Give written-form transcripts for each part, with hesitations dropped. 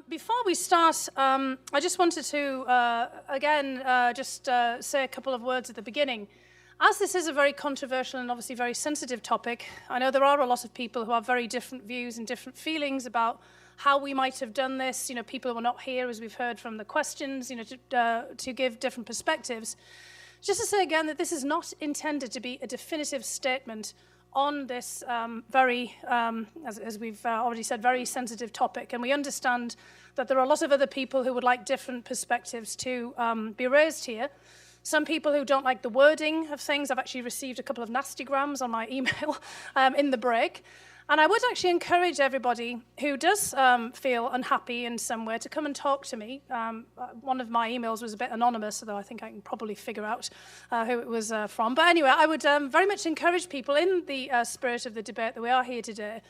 Before we start, I just wanted to, again, say a couple of words at the beginning. As this is a very controversial and obviously very sensitive topic, I know there are a lot of people who have very different views and different feelings about how we might have done this. You know, people who are not here, as we've heard from the questions, you know, to give different perspectives. Just to say again that this is not intended to be a definitive statement on this as we've already said, very sensitive topic. And we understand that there are a lot of other people who would like different perspectives to be raised here. Some people who don't like the wording of things. I've actually received a couple of nastygrams on my email in the break. And I would actually encourage everybody who does feel unhappy in some way to come and talk to me. One of my emails was a bit anonymous, although I think I can probably figure out who it was from. But anyway, I would very much encourage people in the spirit of the debate that we are here today,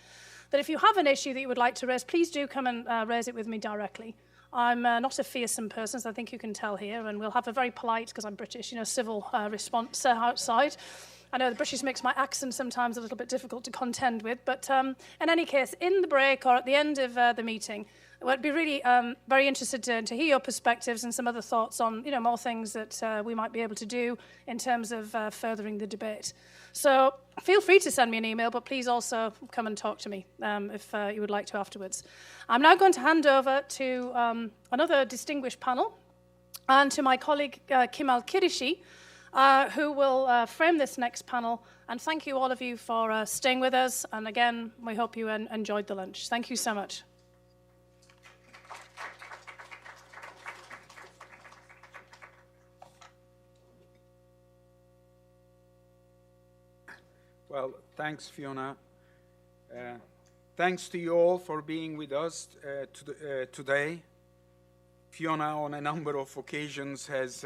that if you have an issue that you would like to raise, please do come and raise it with me directly. I'm not a fearsome person, as I think you can tell here, and we'll have a very polite, because I'm British, you know, civil response outside. I know the British makes my accent sometimes a little bit difficult to contend with, but in any case, in the break or at the end of the meeting, I'd be really very interested to hear your perspectives and some other thoughts on, you know, more things that we might be able to do in terms of furthering the debate. So feel free to send me an email, but please also come and talk to me if you would like to afterwards. I'm now going to hand over to another distinguished panel and to my colleague Kemal Kirishi, who will frame this next panel. And thank you, all of you, for staying with us. And again, we hope you enjoyed the lunch. Thank you so much. Well, thanks, Fiona. Thanks to you all for being with us today. Fiona, on a number of occasions, has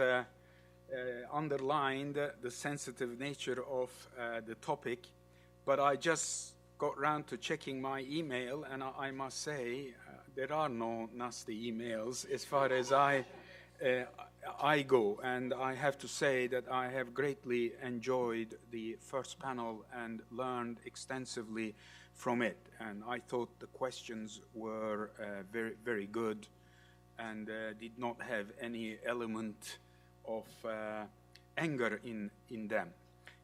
underlined the sensitive nature of the topic, but I just got round to checking my email, and I must say there are no nasty emails as far as I go, and I have to say that I have greatly enjoyed the first panel and learned extensively from it, and I thought the questions were very, very good and did not have any element of anger in them.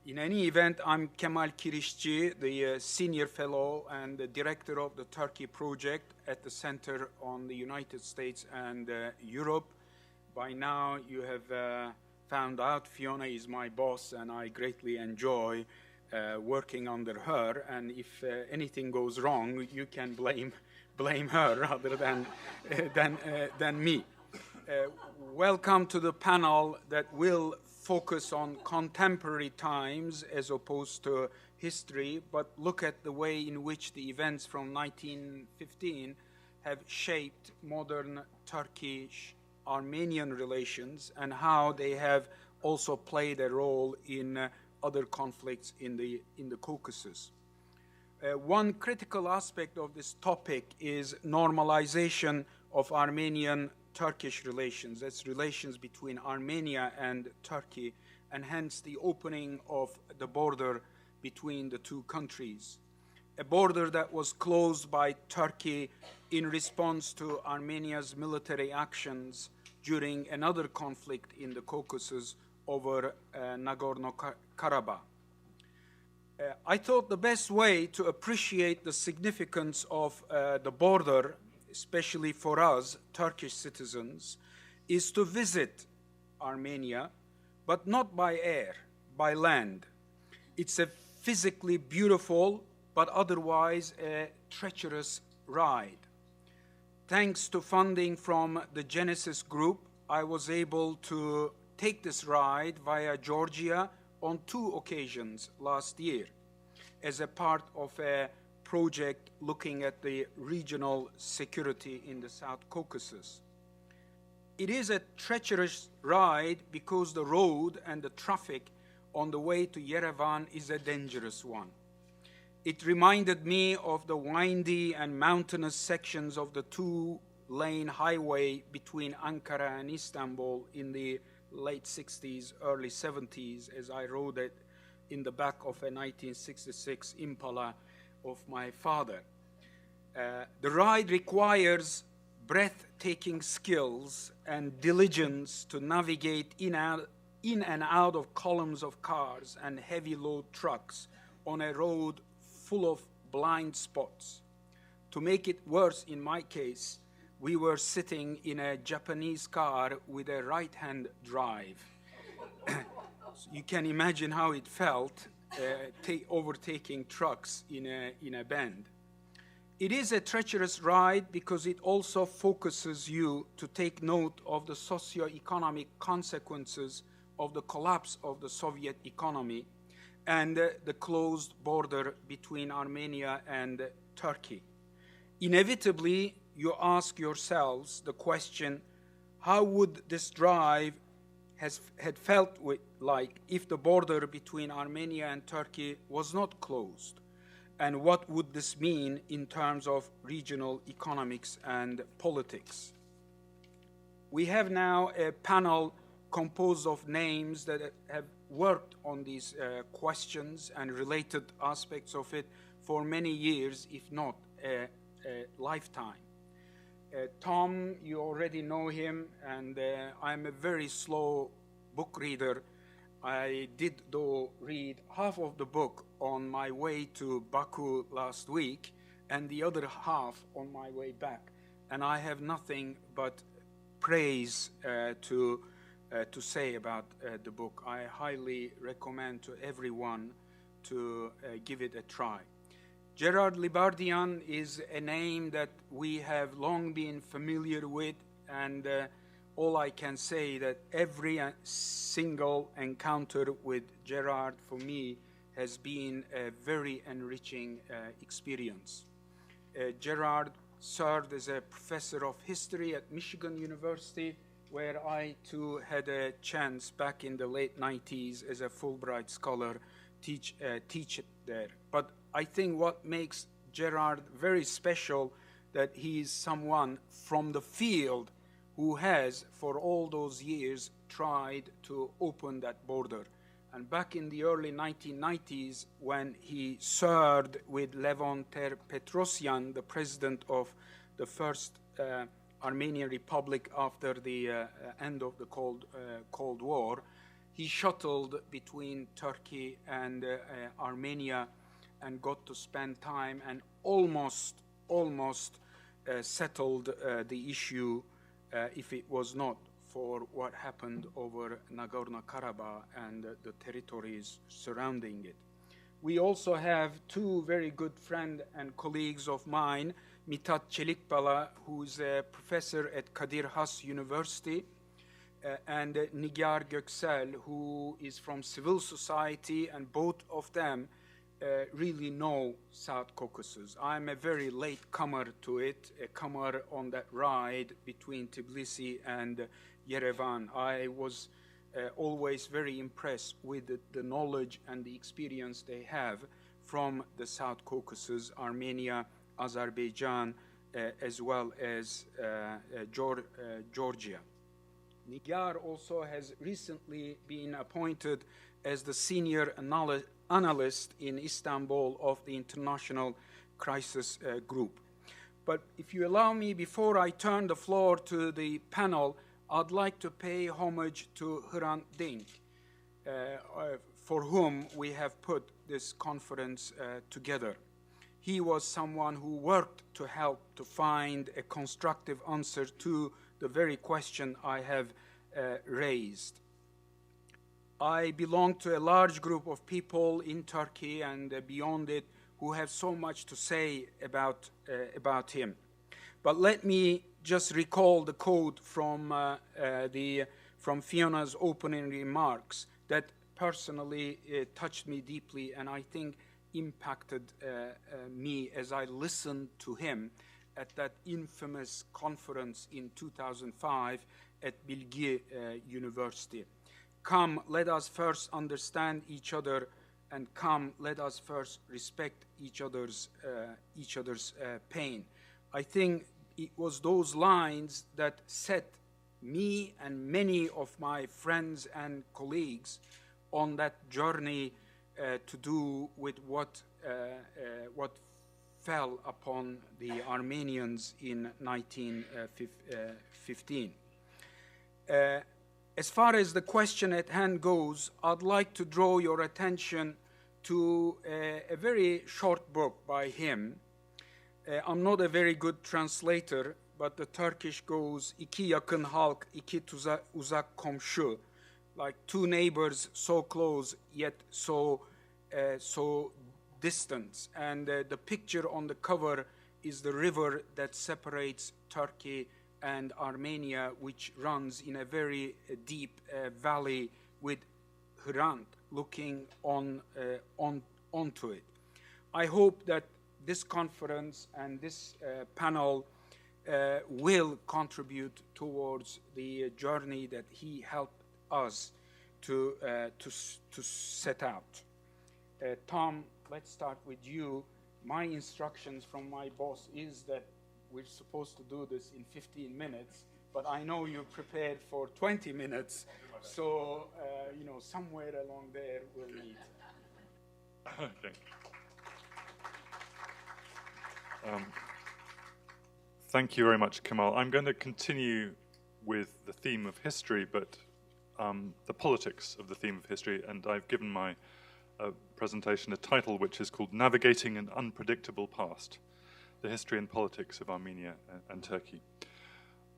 In any event, I'm Kemal Kirişçi, the Senior Fellow and the Director of the Turkey Project at the Center on the United States and Europe. By now, you have found out Fiona is my boss, and I greatly enjoy working under her. And if anything goes wrong, you can blame her rather than me. Welcome to the panel that will focus on contemporary times as opposed to history, but look at the way in which the events from 1915 have shaped modern Turkish-Armenian relations and how they have also played a role in other conflicts in the Caucasus. One critical aspect of this topic is normalization of Armenian-Turkish relations. That's relations between Armenia and Turkey, and hence the opening of the border between the two countries. A border that was closed by Turkey in response to Armenia's military actions during another conflict in the Caucasus over Nagorno-Karabakh. I thought the best way to appreciate the significance of the border, especially for us, Turkish citizens, is to visit Armenia, but not by air, by land. It's a physically beautiful, but otherwise a treacherous ride. Thanks to funding from the Genesis Group, I was able to take this ride via Georgia on 2 occasions last year as a part of a project looking at the regional security in the South Caucasus. It is a treacherous ride because the road and the traffic on the way to Yerevan is a dangerous one. It reminded me of the windy and mountainous sections of the 2-lane highway between Ankara and Istanbul in the late 60s, early 70s, as I rode it in the back of a 1966 Impala of my father. The ride requires breathtaking skills and diligence to navigate in and out of columns of cars and heavy load trucks on a road full of blind spots. To make it worse in my case, we were sitting in a Japanese car with a right-hand drive. So you can imagine how it felt overtaking trucks in a bend. It is a treacherous ride because it also focuses you to take note of the socio-economic consequences of the collapse of the Soviet economy and the closed border between Armenia and Turkey. Inevitably, you ask yourselves the question, how would this drive had felt like if the border between Armenia and Turkey was not closed? And what would this mean in terms of regional economics and politics? We have now a panel composed of names that have worked on these questions and related aspects of it for many years, if not a lifetime. Tom, you already know him, and I'm a very slow book reader. I did, though, read half of the book on my way to Baku last week and the other half on my way back. And I have nothing but praise to say about the book. I highly recommend to everyone to give it a try. Gerard Libardian is a name that we have long been familiar with, and all I can say that every single encounter with Gerard for me has been a very enriching experience. Gerard served as a professor of history at Michigan University, where I too had a chance back in the late 90s as a Fulbright scholar teach there. But I think what makes Gerard very special that he is someone from the field who has, for all those years, tried to open that border. And back in the early 1990s, when he served with Levon Ter-Petrosyan, the president of the first Armenian Republic after the end of the Cold War, he shuttled between Turkey and Armenia and got to spend time and almost settled the issue if it was not for what happened over Nagorno-Karabakh and the territories surrounding it. We also have two very good friends and colleagues of mine, Mithat Çelikbala, who's a professor at Kadir Has University, and Nigar Göksel, who is from civil society, and both of them really know South Caucasus. I'm a very late comer to it, a comer on that ride between Tbilisi and Yerevan. I was always very impressed with the knowledge and the experience they have from the South Caucasus, Armenia, Azerbaijan, as well as Georgia. Nigar also has recently been appointed as the senior analyst in Istanbul of the International Crisis Group. But if you allow me, before I turn the floor to the panel, I'd like to pay homage to Hrant Dink, for whom we have put this conference together. He was someone who worked to help to find a constructive answer to the very question I have raised. I belong to a large group of people in Turkey and beyond it who have so much to say about him. But let me just recall the quote from Fiona's opening remarks that personally touched me deeply, and I think impacted me as I listened to him at that infamous conference in 2005 at Bilgi University. Come, let us first understand each other, and come, let us first respect each other's pain. I think it was those lines that set me and many of my friends and colleagues on that journey to do with what fell upon the Armenians in 1915. As far as the question at hand goes, I'd like to draw your attention to a very short book by him. I'm not a very good translator, but the Turkish goes, "İki yakın halk, iki uzak komşu," like two neighbors so close yet so distant. And the picture on the cover is the river that separates Turkey and Armenia, which runs in a very deep valley with Hrant looking onto it. I hope that this conference and this panel will contribute towards the journey that he helped us to set out. Tom, let's start with you. My instructions from my boss is that we're supposed to do this in 15 minutes, but I know you prepared for 20 minutes, so you know, somewhere along there we'll meet. Okay. Thank you very much, Kemal. I'm going to continue with the theme of history, but the politics of the theme of history, and I've given my presentation a title which is called Navigating an Unpredictable Past, the History and Politics of Armenia and Turkey.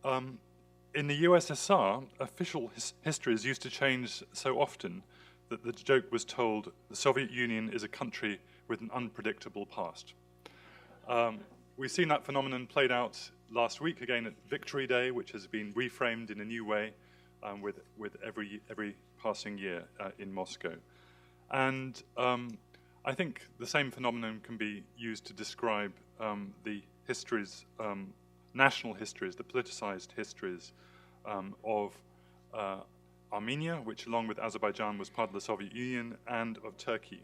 In the USSR, official histories used to change so often that the joke was told, the Soviet Union is a country with an unpredictable past. We've seen that phenomenon played out last week again at Victory Day, which has been reframed in a new way with every passing year in Moscow. And I think the same phenomenon can be used to describe the histories, national histories, the politicized histories of Armenia, which along with Azerbaijan was part of the Soviet Union, and of Turkey.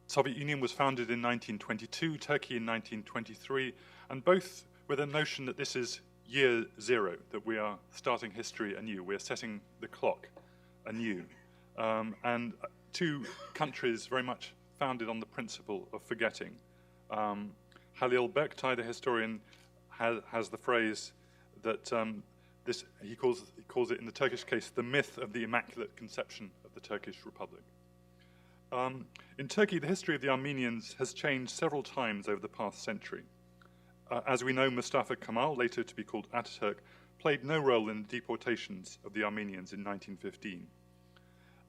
Soviet Union was founded in 1922, Turkey in 1923, and both with a notion that this is year zero, that we are starting history anew, we are setting the clock anew. And two countries very much founded on the principle of forgetting. Halil Bektay, the historian, has the phrase that he calls it in the Turkish case the myth of the Immaculate Conception of the Turkish Republic. In Turkey, the history of the Armenians has changed several times over the past century. As we know, Mustafa Kemal, later to be called Ataturk, played no role in the deportations of the Armenians in 1915.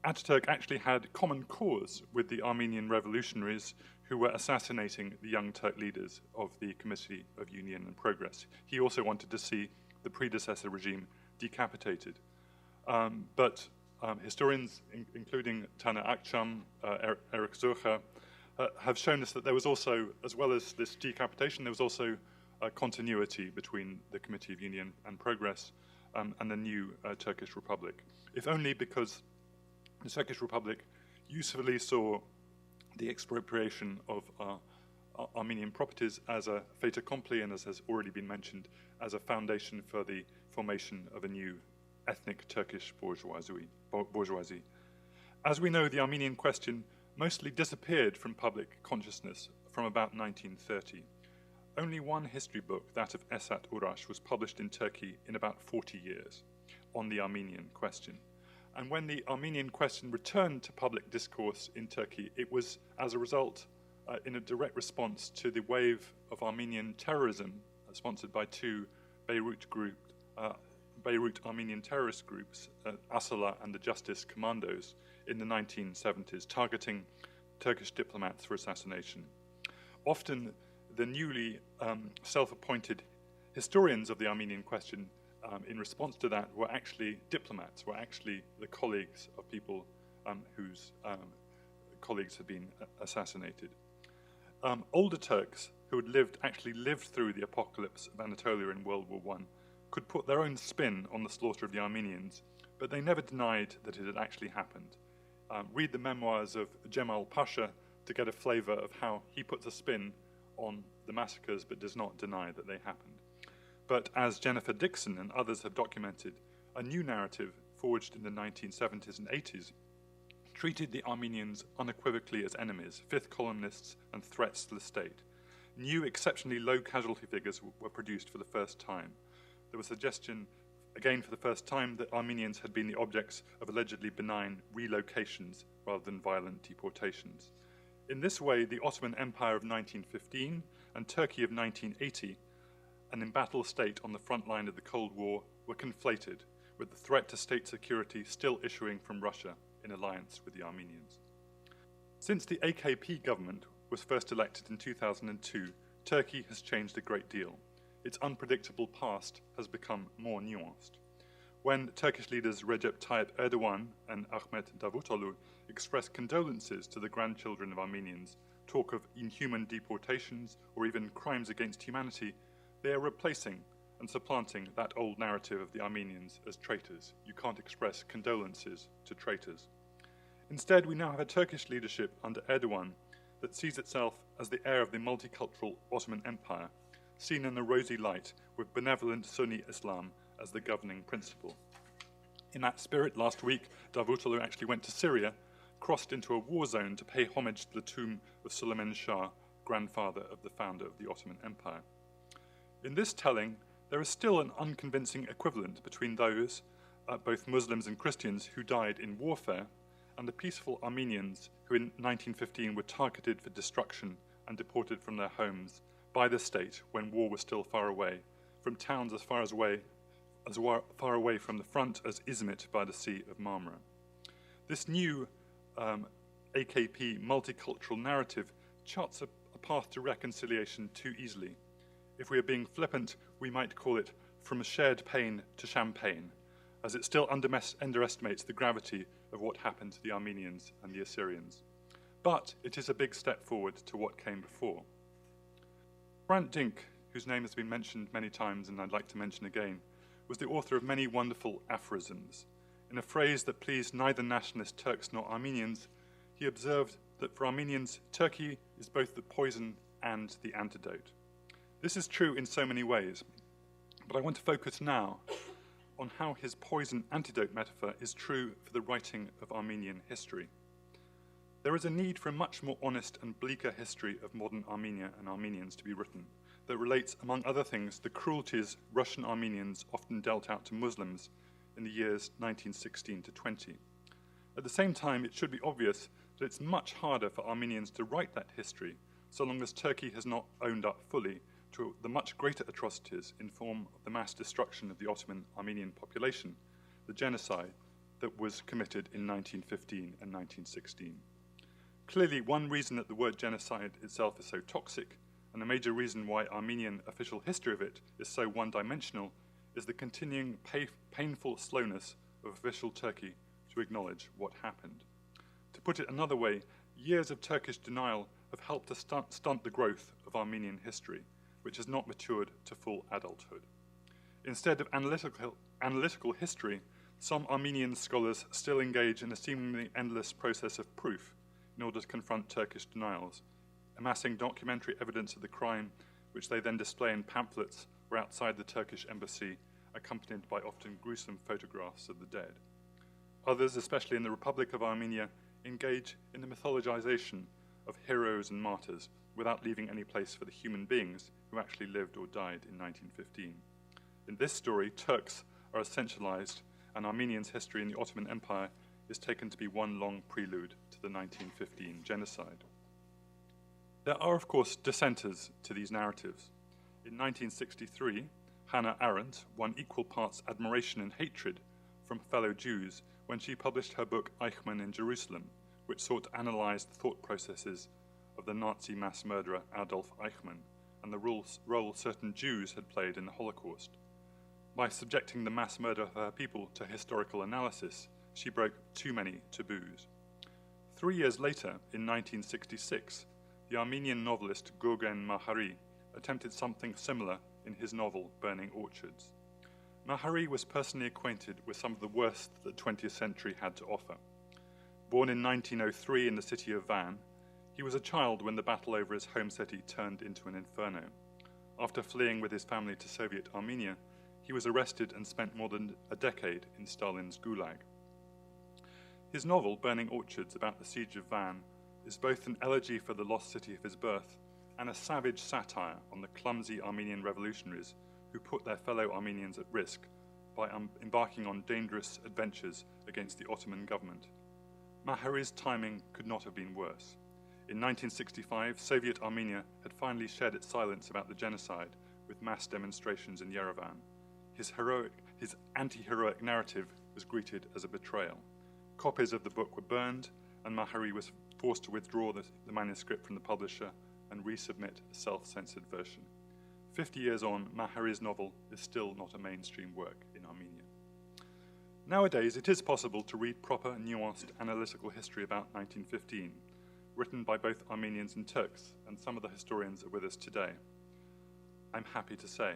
Ataturk actually had common cause with the Armenian revolutionaries who were assassinating the young Turk leaders of the Committee of Union and Progress. He also wanted to see the predecessor regime decapitated. But historians, including Tana Akçam, Eric Zurcher, have shown us that there was also, as well as this decapitation, there was also a continuity between the Committee of Union and Progress and the new Turkish Republic, if only because the Turkish Republic usefully saw the expropriation of Armenian properties as a fait accompli, and as has already been mentioned, as a foundation for the formation of a new ethnic Turkish bourgeoisie. As we know, the Armenian question mostly disappeared from public consciousness from about 1930. Only one history book, that of Esat Urash, was published in Turkey in about 40 years on the Armenian question. And when the Armenian question returned to public discourse in Turkey, it was as a result, in a direct response to the wave of Armenian terrorism sponsored by two Beirut Armenian terrorist groups, Asala and the Justice Commandos, in the 1970s, targeting Turkish diplomats for assassination. Often, the newly self-appointed historians of the Armenian question in response to that were actually diplomats, were actually the colleagues of people whose colleagues had been assassinated. Older Turks who had actually lived through the apocalypse of Anatolia in World War I could put their own spin on the slaughter of the Armenians, but they never denied that it had actually happened. Read the memoirs of Cemal Pasha to get a flavor of how he puts a spin on the massacres but does not deny that they happened. But as Jennifer Dixon and others have documented, a new narrative forged in the 1970s and 80s treated the Armenians unequivocally as enemies, fifth columnists, and threats to the state. New, exceptionally low casualty figures were produced for the first time. There was suggestion, again for the first time, that Armenians had been the objects of allegedly benign relocations rather than violent deportations. In this way, the Ottoman Empire of 1915 and Turkey of 1980, an embattled state on the front line of the Cold War, were conflated, with the threat to state security still issuing from Russia in alliance with the Armenians. Since the AKP government was first elected in 2002, Turkey has changed a great deal. Its unpredictable past has become more nuanced. When Turkish leaders Recep Tayyip Erdogan and Ahmet Davutoglu expressed condolences to the grandchildren of Armenians, talk of inhuman deportations or even crimes against humanity, they are replacing and supplanting that old narrative of the Armenians as traitors. You can't express condolences to traitors. Instead, we now have a Turkish leadership under Erdogan that sees itself as the heir of the multicultural Ottoman Empire, seen in a rosy light with benevolent Sunni Islam as the governing principle. In that spirit, last week, Davutoglu actually went to Syria, crossed into a war zone to pay homage to the tomb of Suleiman Shah, grandfather of the founder of the Ottoman Empire. In this telling, there is still an unconvincing equivalent between those, both Muslims and Christians, who died in warfare, and the peaceful Armenians who in 1915 were targeted for destruction and deported from their homes by the state when war was still far away, from towns as far away from the front as Izmit by the Sea of Marmara. This new AKP multicultural narrative charts a path to reconciliation too easily. If we are being flippant, we might call it from shared pain to champagne, as it still underestimates the gravity of what happened to the Armenians and the Assyrians. But it is a big step forward to what came before. Hrant Dink, whose name has been mentioned many times and I'd like to mention again, was the author of many wonderful aphorisms. In a phrase that pleased neither nationalist Turks nor Armenians, he observed that for Armenians, Turkey is both the poison and the antidote. This is true in so many ways, but I want to focus now on how his poison-antidote metaphor is true for the writing of Armenian history. There is a need for a much more honest and bleaker history of modern Armenia and Armenians to be written, that relates, among other things, the cruelties Russian Armenians often dealt out to Muslims in the years 1916 to 20. At the same time, it should be obvious that it's much harder for Armenians to write that history, so long as Turkey has not owned up fully to the much greater atrocities in form of the mass destruction of the Ottoman Armenian population, the genocide that was committed in 1915 and 1916. Clearly, one reason that the word genocide itself is so toxic, and a major reason why Armenian official history of it is so one-dimensional, is the continuing painful slowness of official Turkey to acknowledge what happened. To put it another way, years of Turkish denial have helped to stunt the growth of Armenian history, which has not matured to full adulthood. Instead of analytical history, some Armenian scholars still engage in a seemingly endless process of proof in order to confront Turkish denials, amassing documentary evidence of the crime, which they then display in pamphlets or outside the Turkish embassy, accompanied by often gruesome photographs of the dead. Others, especially in the Republic of Armenia, engage in the mythologization of heroes and martyrs without leaving any place for the human beings who actually lived or died in 1915. In this story, Turks are essentialized, and Armenians' history in the Ottoman Empire is taken to be one long prelude to the 1915 genocide. There are, of course, dissenters to these narratives. In 1963, Hannah Arendt won equal parts admiration and hatred from fellow Jews when she published her book Eichmann in Jerusalem, which sought to analyze the thought processes of the Nazi mass murderer Adolf Eichmann and the role certain Jews had played in the Holocaust. By subjecting the mass murder of her people to historical analysis, she broke too many taboos. 3 years later, in 1966, the Armenian novelist Goguen Mahari attempted something similar in his novel Burning Orchards. Mahari was personally acquainted with some of the worst that the 20th century had to offer. Born in 1903 in the city of Van, he was a child when the battle over his home city turned into an inferno. After fleeing with his family to Soviet Armenia, he was arrested and spent more than a decade in Stalin's Gulag. His novel, Burning Orchards, about the siege of Van, is both an elegy for the lost city of his birth and a savage satire on the clumsy Armenian revolutionaries who put their fellow Armenians at risk by embarking on dangerous adventures against the Ottoman government. Mahari's timing could not have been worse. In 1965, Soviet Armenia had finally shed its silence about the genocide with mass demonstrations in Yerevan. His anti-heroic narrative was greeted as a betrayal. Copies of the book were burned, and Mahari was forced to withdraw the manuscript from the publisher and resubmit a self-censored version. 50 years on, Mahari's novel is still not a mainstream work in Armenia. Nowadays, it is possible to read proper, nuanced, analytical history about 1915, written by both Armenians and Turks, and some of the historians are with us today. I'm happy to say.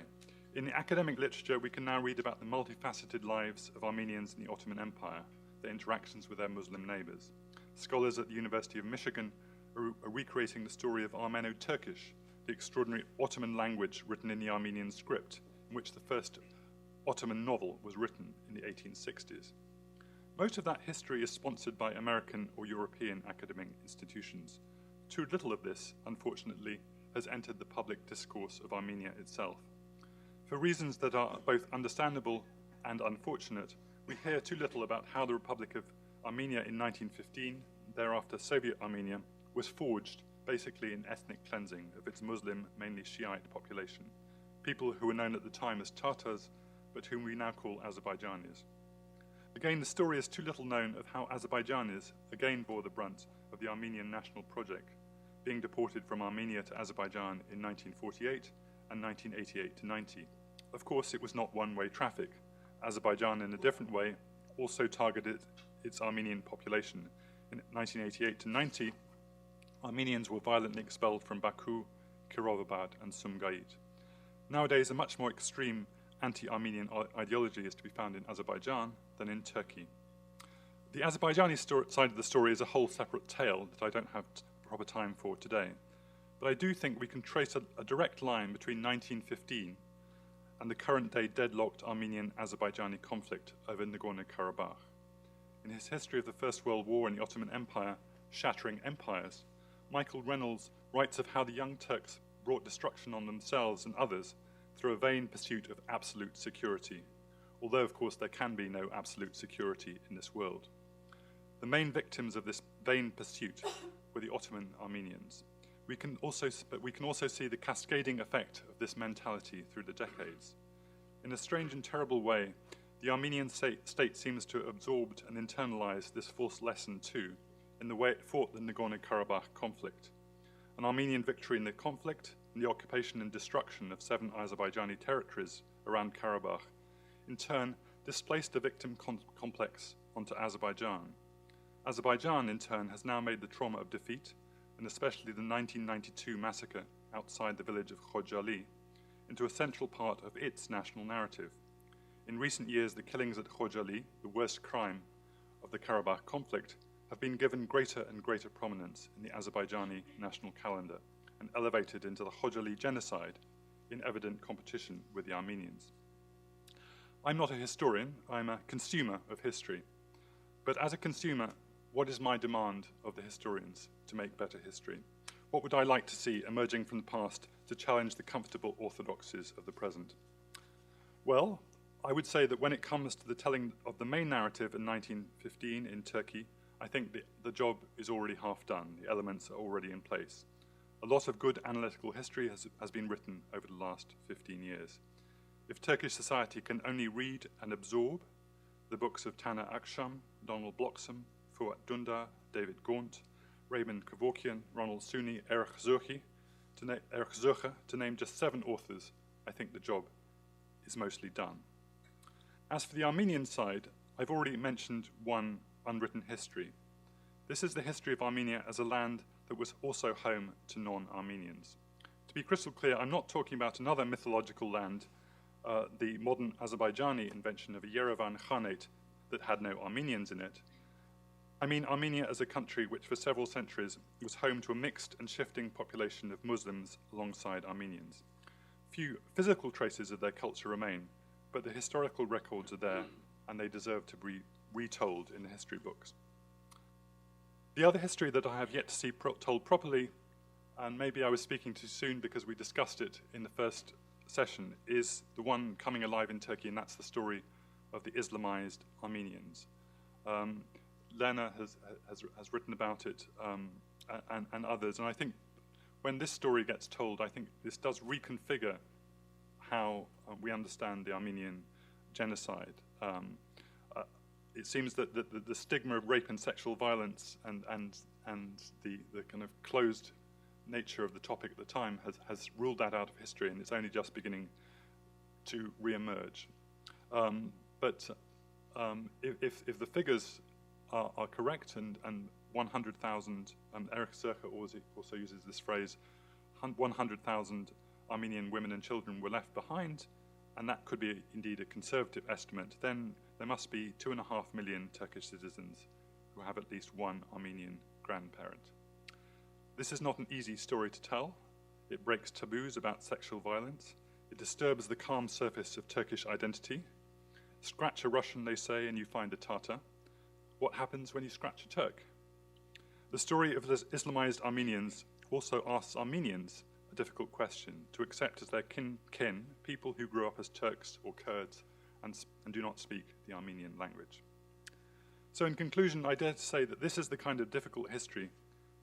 In the academic literature, we can now read about the multifaceted lives of Armenians in the Ottoman Empire, their interactions with their Muslim neighbors. Scholars at the University of Michigan are recreating the story of Armeno-Turkish, the extraordinary Ottoman language written in the Armenian script, in which the first Ottoman novel was written in the 1860s. Most of that history is sponsored by American or European academic institutions. Too little of this, unfortunately, has entered the public discourse of Armenia itself. For reasons that are both understandable and unfortunate, we hear too little about how the Republic of Armenia in 1915, thereafter Soviet Armenia, was forged basically in ethnic cleansing of its Muslim, mainly Shiite population, people who were known at the time as Tatars, but whom we now call Azerbaijanis. Again, the story is too little known of how Azerbaijanis again bore the brunt of the Armenian national project, being deported from Armenia to Azerbaijan in 1948 and 1988 to 90. Of course, it was not one-way traffic. Azerbaijan, in a different way, also targeted its Armenian population. In 1988 to 90, Armenians were violently expelled from Baku, Kirovabad, and Sumgait. Nowadays, a much more extreme anti-Armenian ideology is to be found in Azerbaijan than in Turkey. The Azerbaijani side of the story is a whole separate tale that I don't have proper time for today. But I do think we can trace a direct line between 1915 and the current-day deadlocked Armenian-Azerbaijani conflict over Nagorno-Karabakh. In his history of the First World War and the Ottoman Empire, Shattering Empires, Michael Reynolds writes of how the Young Turks brought destruction on themselves and others through a vain pursuit of absolute security, although, of course, there can be no absolute security in this world. The main victims of this vain pursuit were the Ottoman Armenians. We can also see the cascading effect of this mentality through the decades. In a strange and terrible way, the Armenian state seems to have absorbed and internalized this false lesson too, in the way it fought the Nagorno-Karabakh conflict. An Armenian victory in the conflict and the occupation and destruction of 7 Azerbaijani territories around Karabakh, in turn, displaced the victim complex onto Azerbaijan. Azerbaijan, in turn, has now made the trauma of defeat, and especially the 1992 massacre outside the village of Khojali, into a central part of its national narrative. In recent years, the killings at Khojali, the worst crime of the Karabakh conflict, have been given greater and greater prominence in the Azerbaijani national calendar and elevated into the Khojali genocide in evident competition with the Armenians. I'm not a historian, I'm a consumer of history. But as a consumer, what is my demand of the historians to make better history? What would I like to see emerging from the past to challenge the comfortable orthodoxies of the present? Well, I would say that when it comes to the telling of the main narrative in 1915 in Turkey, I think the job is already half done. The elements are already in place. A lot of good analytical history has been written over the last 15 years. If Turkish society can only read and absorb the books of Taner Akşam, Donald Bloxham, Fuat Dündar, David Gaunt, Raymond Kevorkian, Ronald Suni, Erich Zürcher, to name just 7 authors, I think the job is mostly done. As for the Armenian side, I've already mentioned one unwritten history. This is the history of Armenia as a land that was also home to non-Armenians. To be crystal clear, I'm not talking about another mythological land, the modern Azerbaijani invention of a Yerevan Khanate that had no Armenians in it. I mean Armenia as a country which for several centuries was home to a mixed and shifting population of Muslims alongside Armenians. Few physical traces of their culture remain, but the historical records are there and they deserve to be retold in the history books. The other history that I have yet to see told properly, and maybe I was speaking too soon because we discussed it in the first session, is the one coming alive in Turkey, and that's the story of the Islamized Armenians. Lena has written about it, and others, and I think when this story gets told, I think this does reconfigure how we understand the Armenian genocide. It seems that the stigma of rape and sexual violence and the kind of closed nature of the topic at the time has ruled that out of history, and it's only just beginning to re-emerge. But if the figures are correct, and 100,000, Eric Zerka also uses this phrase, 100,000 Armenian women and children were left behind, and that could be indeed a conservative estimate, then there must be 2.5 million Turkish citizens who have at least one Armenian grandparent. This is not an easy story to tell. It breaks taboos about sexual violence. It disturbs the calm surface of Turkish identity. Scratch a Russian, they say, and you find a Tatar. What happens when you scratch a Turk? The story of the Islamized Armenians also asks Armenians a difficult question: to accept as their kin people who grew up as Turks or Kurds and do not speak the Armenian language. So in conclusion, I dare to say that this is the kind of difficult history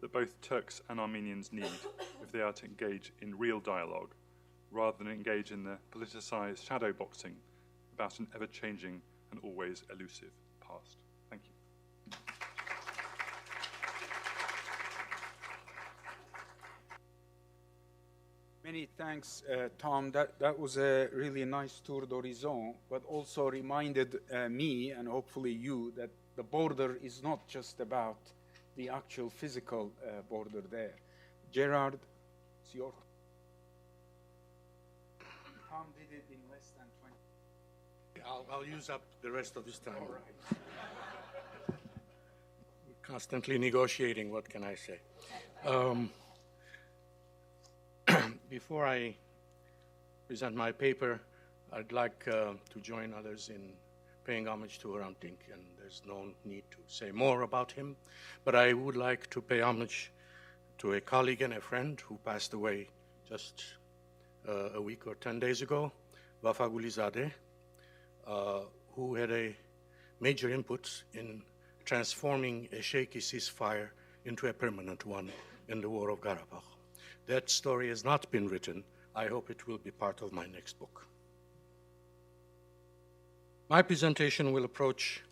that both Turks and Armenians need if they are to engage in real dialogue, rather than engage in the politicized shadow boxing about an ever-changing and always elusive past. Thank you. Many thanks, Tom. That was a really nice tour d'horizon, but also reminded me, and hopefully you, that the border is not just about the actual physical border there. Gerard, it's your... Tom did it in less than 20... I'll use up the rest of this time. All right. We're constantly negotiating, what can I say? Before I present my paper, I'd like to join others in paying homage to Hrant Dink, and there's no need to say more about him, but I would like to pay homage to a colleague and a friend who passed away just a week or 10 days ago, Vafa Gulizadeh, who had a major input in transforming a shaky ceasefire into a permanent one in the War of Karabakh. That story has not been written. I hope it will be part of my next book. My presentation will approach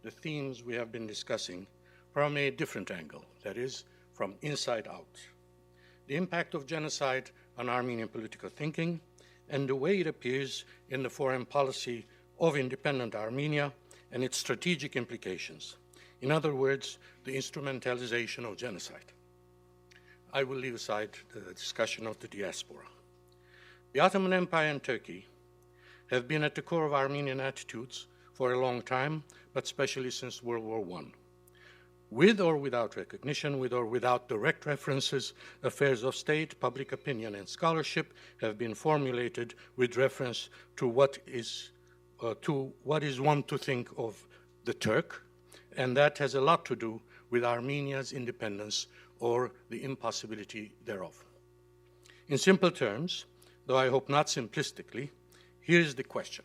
the themes we have been discussing from a different angle, that is, from inside out. The impact of genocide on Armenian political thinking and the way it appears in the foreign policy of independent Armenia and its strategic implications. In other words, the instrumentalization of genocide. I will leave aside the discussion of the diaspora. The Ottoman Empire and Turkey have been at the core of Armenian attitudes for a long time, but especially since World War I. With or without recognition, with or without direct references, affairs of state, public opinion, and scholarship have been formulated with reference to what is one to think of the Turk, and that has a lot to do with Armenia's independence or the impossibility thereof. In simple terms, though I hope not simplistically, here's the question.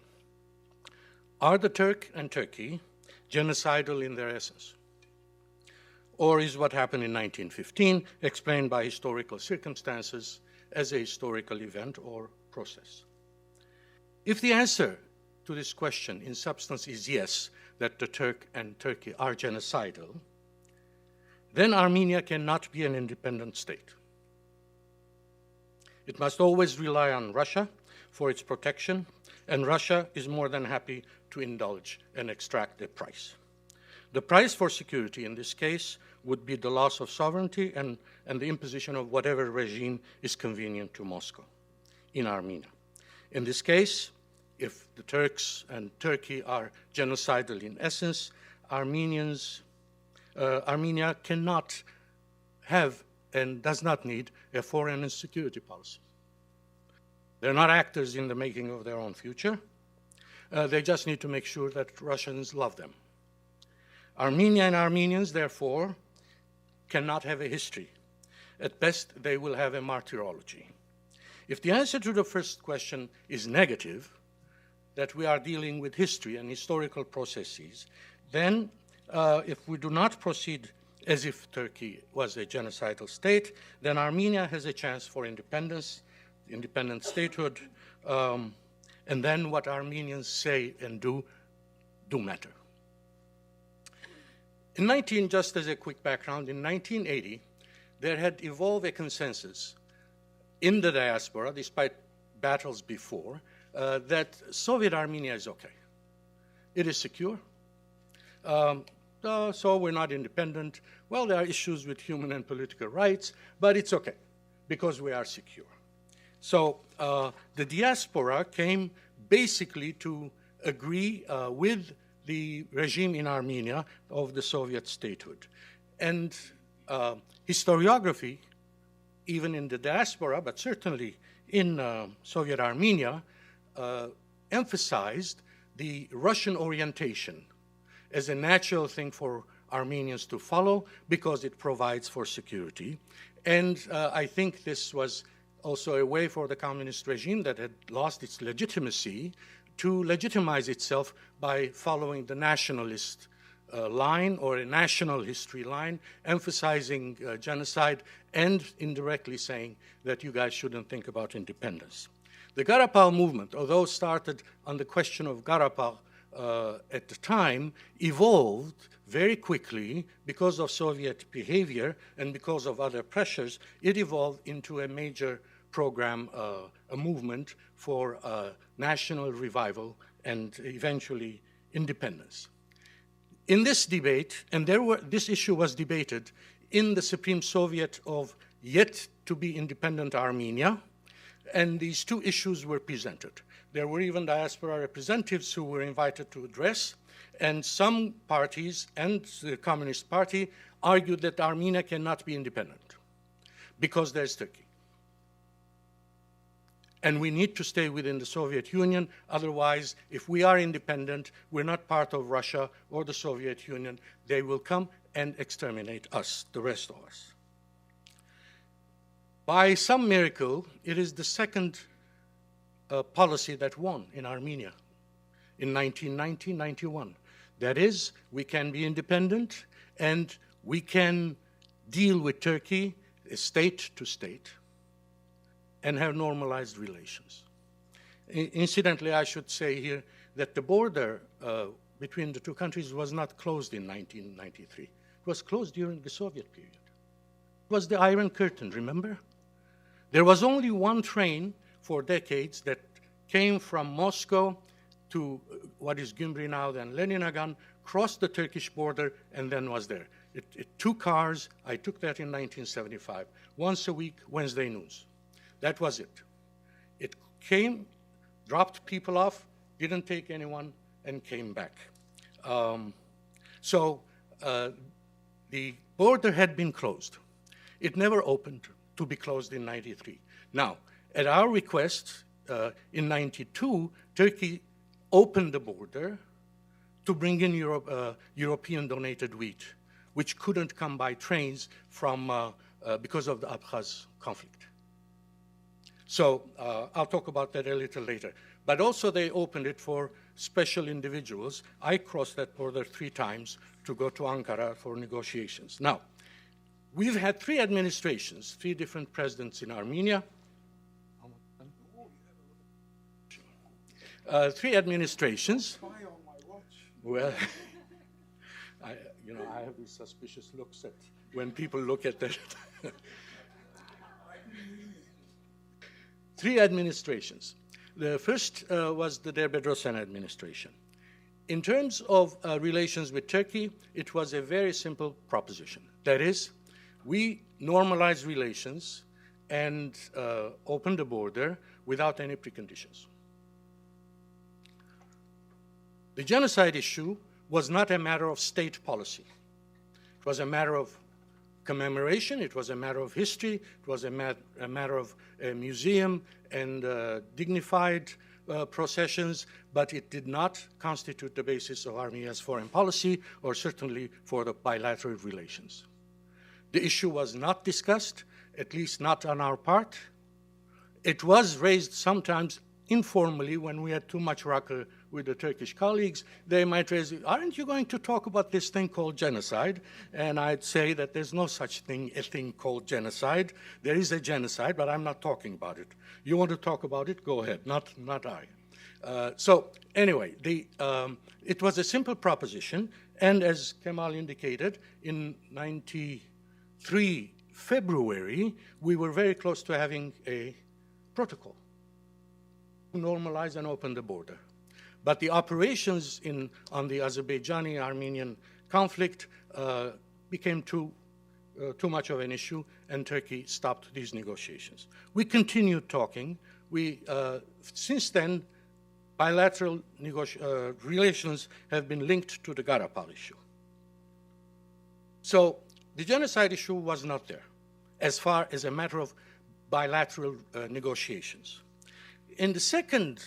Are the Turk and Turkey genocidal in their essence? Or is what happened in 1915 explained by historical circumstances as a historical event or process? If the answer to this question in substance is yes, that the Turk and Turkey are genocidal, then Armenia cannot be an independent state. It must always rely on Russia for its protection, and Russia is more than happy to indulge and extract a price. The price for security in this case would be the loss of sovereignty and the imposition of whatever regime is convenient to Moscow in Armenia. In this case, if the Turks and Turkey are genocidal in essence, Armenia cannot have and does not need a foreign and security policy. They're not actors in the making of their own future. They just need to make sure that Russians love them. Armenia and Armenians, therefore, cannot have a history. At best, they will have a martyrology. If the answer to the first question is negative, that we are dealing with history and historical processes, then if we do not proceed as if Turkey was a genocidal state, then Armenia has a chance for independence, independent statehood, and then what Armenians say and do matter. Just as a quick background, in 1980, there had evolved a consensus in the diaspora, despite battles before, that Soviet Armenia is okay. It is secure. So we're not independent. Well, there are issues with human and political rights, but it's okay because we are secure. So the diaspora came basically to agree with the regime in Armenia of the Soviet statehood. And historiography, even in the diaspora, but certainly in Soviet Armenia, emphasized the Russian orientation as a natural thing for Armenians to follow because it provides for security. And I think this was also a way for the communist regime that had lost its legitimacy to legitimize itself by following the nationalist line or a national history line, emphasizing genocide and indirectly saying that you guys shouldn't think about independence. The Garapal movement, although started on the question of Garapal at the time, evolved very quickly because of Soviet behavior and because of other pressures. It evolved into a major program, a movement for national revival and eventually independence. In this debate, and this issue was debated in the Supreme Soviet of yet to be independent Armenia, and these two issues were presented. There were even diaspora representatives who were invited to address, and some parties and the Communist Party argued that Armenia cannot be independent because there's Turkey. And we need to stay within the Soviet Union. Otherwise, if we are independent, we're not part of Russia or the Soviet Union. They will come and exterminate us, the rest of us. By some miracle, it is the second policy that won in Armenia in 1990-91. That is, we can be independent and we can deal with Turkey state to state and have normalized relations. Incidentally, I should say here that the border between the two countries was not closed in 1993. It was closed during the Soviet period. It was the Iron Curtain, remember? There was only one train for decades that came from Moscow to what is Gyumri now, then Leningrad, crossed the Turkish border, and then was there. It 2 cars. I took that in 1975, once a week, Wednesday noons. That was it. It came, dropped people off, didn't take anyone, and came back. So the border had been closed. It never opened to be closed in 93. Now, at our request, in 92, Turkey opened the border to bring in European-donated wheat, which couldn't come by trains from, because of the Abkhaz conflict. So I'll talk about that a little later. But also they opened it for special individuals. I crossed that border 3 times to go to Ankara for negotiations. Now, we've had 3 administrations, 3 different presidents in Armenia. 3 administrations. Well, I have these suspicious looks at when people look at that. 3 administrations. The first was the Derbedrosan administration. In terms of relations with Turkey, it was a very simple proposition. That is, we normalized relations and opened the border without any preconditions. The genocide issue was not a matter of state policy. It was a matter of commemoration, it was a matter of history, it was a matter of a museum and dignified processions, but it did not constitute the basis of Armenia's foreign policy or certainly for the bilateral relations. The issue was not discussed, at least not on our part. It was raised sometimes informally when we had too much ruckus with the Turkish colleagues. They might raise, aren't you going to talk about this thing called genocide? And I'd say that there's no such thing, a thing called genocide. There is a genocide, but I'm not talking about it. You want to talk about it? Go ahead, not I. So anyway, it was a simple proposition, and as Kemal indicated, in 93 February, we were very close to having a protocol to normalize and open the border. But the operations on the Azerbaijani-Armenian conflict became too much of an issue, and Turkey stopped these negotiations. We continued talking. Since then, bilateral relations have been linked to the Karabakh issue. So the genocide issue was not there as far as a matter of bilateral negotiations. In the second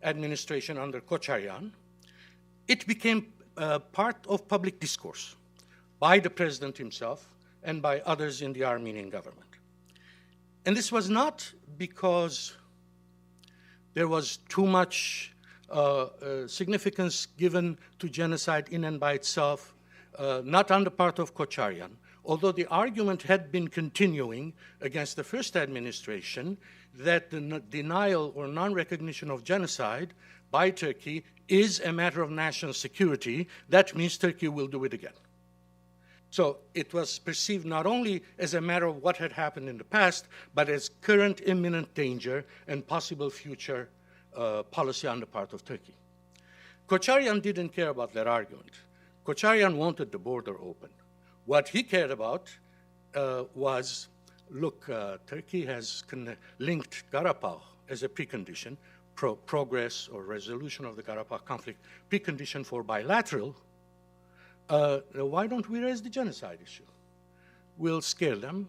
administration under Kocharyan, it became part of public discourse by the president himself and by others in the Armenian government. And this was not because there was too much significance given to genocide in and by itself, not on the part of Kocharyan, although the argument had been continuing against the first administration that the denial or non-recognition of genocide by Turkey is a matter of national security. That means Turkey will do it again. So it was perceived not only as a matter of what had happened in the past, but as current imminent danger and possible future policy on the part of Turkey. Kocharyan didn't care about that argument. Kocharyan wanted the border open. What he cared about was, look, Turkey has linked Karabakh as a precondition, progress or resolution of the Karabakh conflict, precondition for bilateral. Why don't we raise the genocide issue? We'll scare them.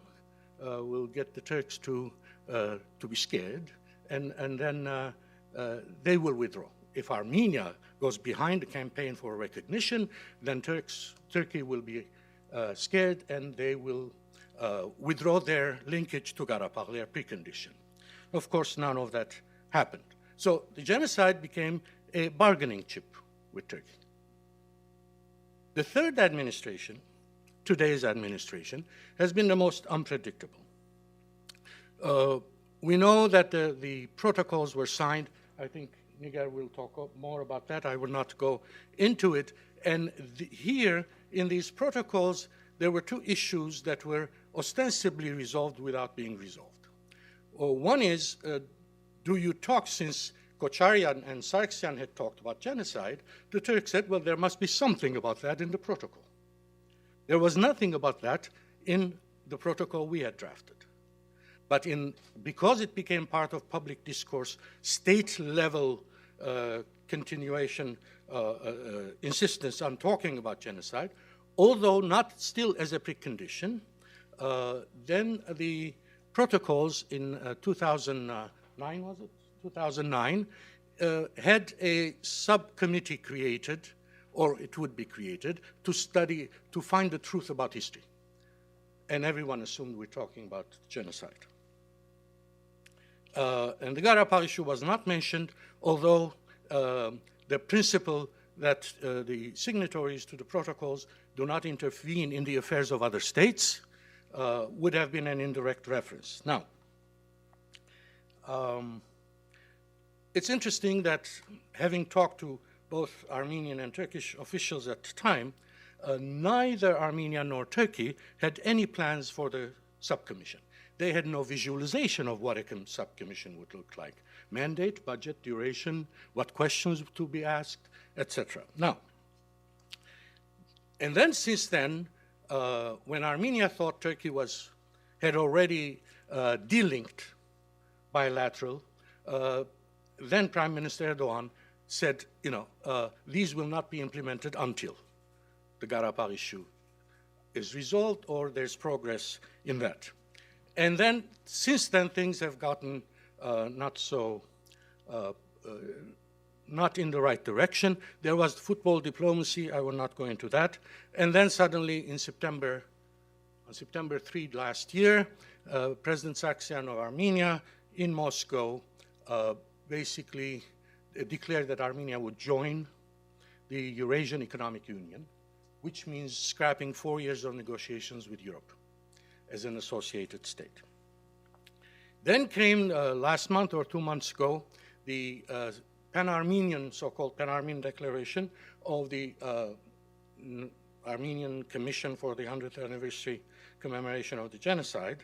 We'll get the Turks to be scared, and then they will withdraw. If Armenia goes behind the campaign for recognition, then Turkey will be scared, and they will withdraw their linkage to Karabakh, their precondition. Of course, none of that happened. So the genocide became a bargaining chip with Turkey. The third administration, today's administration, has been the most unpredictable. We know that the protocols were signed. I think Nigar will talk more about that. I will not go into it. And here, in these protocols, there were two issues that were ostensibly resolved without being resolved. One is, do you talk, since Kocharyan and Sargsyan had talked about genocide, the Turks said, well, there must be something about that in the protocol. There was nothing about that in the protocol we had drafted. But because it became part of public discourse, state-level continuation, insistence on talking about genocide, although not still as a precondition, then the protocols in 2009, was it? 2009, had a subcommittee created, or it would be created, to find the truth about history. And everyone assumed we're talking about genocide. And the Karabakh issue was not mentioned, although the principle that the signatories to the protocols do not intervene in the affairs of other states would have been an indirect reference. Now, it's interesting that, having talked to both Armenian and Turkish officials at the time, neither Armenia nor Turkey had any plans for the subcommission. They had no visualization of what a subcommission would look like. Mandate, budget, duration, what questions to be asked, etc. Now, and then since then, when Armenia thought Turkey had already delinked bilateral, then Prime Minister Erdogan said, these will not be implemented until the Karabakh issue is resolved or there's progress in that. And then, since then, things have gotten not in the right direction. There was football diplomacy. I will not go into that. And then suddenly, in September, On September 3 last year, President Sargsyan of Armenia in Moscow basically declared that Armenia would join the Eurasian Economic Union, which means scrapping 4 years of negotiations with Europe as an associated state. Then came last month or 2 months ago, the Pan-Armenian, so-called Pan-Armenian Declaration of the Armenian Commission for the 100th Anniversary Commemoration of the Genocide,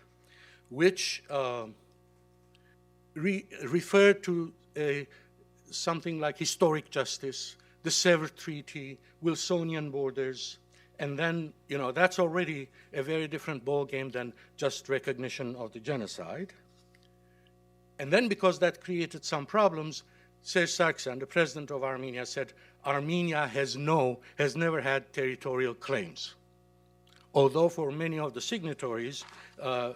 which referred to something like historic justice, the Sevres Treaty, Wilsonian borders, and then, you know, that's already a very different ballgame than just recognition of the genocide. And then because that created some problems, Serge Sargsyan, the president of Armenia, said Armenia has never had territorial claims. Although for many of the signatories,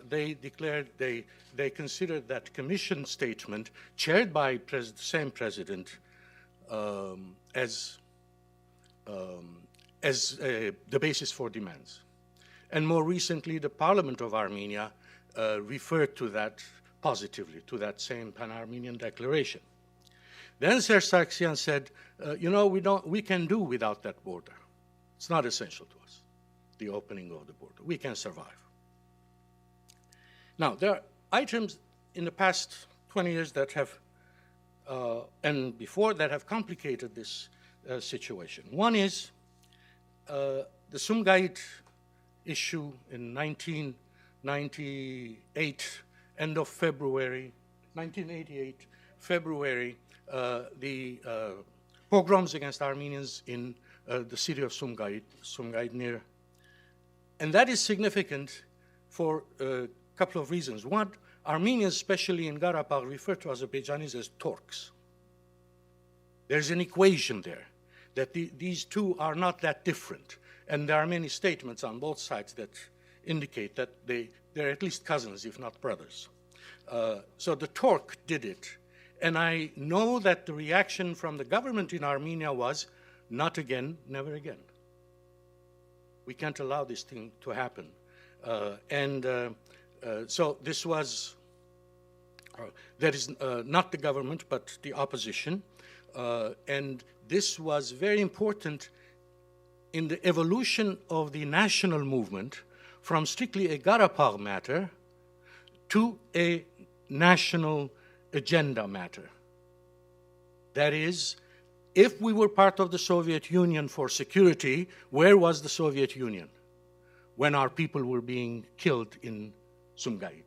they declared they considered that commission statement chaired by the same president as the basis for demands. And more recently, the Parliament of Armenia referred to that positively, to that same Pan-Armenian Declaration. Then Serge Sargsyan said, you know, we can do without that border. It's not essential to us, the opening of the border. We can survive. Now, there are items in the past 20 years that have, and before, that have complicated this situation. One is the Sumgait issue in 1998, end of February, 1988, February, the pogroms against Armenians in the city of Sumgait near. And that is significant for a couple of reasons. One, Armenians, especially in Karabakh, refer to Azerbaijanis as Turks. There's an equation there, that these two are not that different. And there are many statements on both sides that indicate that they're at least cousins, if not brothers. So the Turk did it. And I know that the reaction from the government in Armenia was, not again, never again. We can't allow this thing to happen. So this was, that is not the government, but the opposition. And this was very important in the evolution of the national movement from strictly a Karabakh matter to a national agenda matter. That is, if we were part of the Soviet Union for security, where was the Soviet Union when our people were being killed in Sumgait?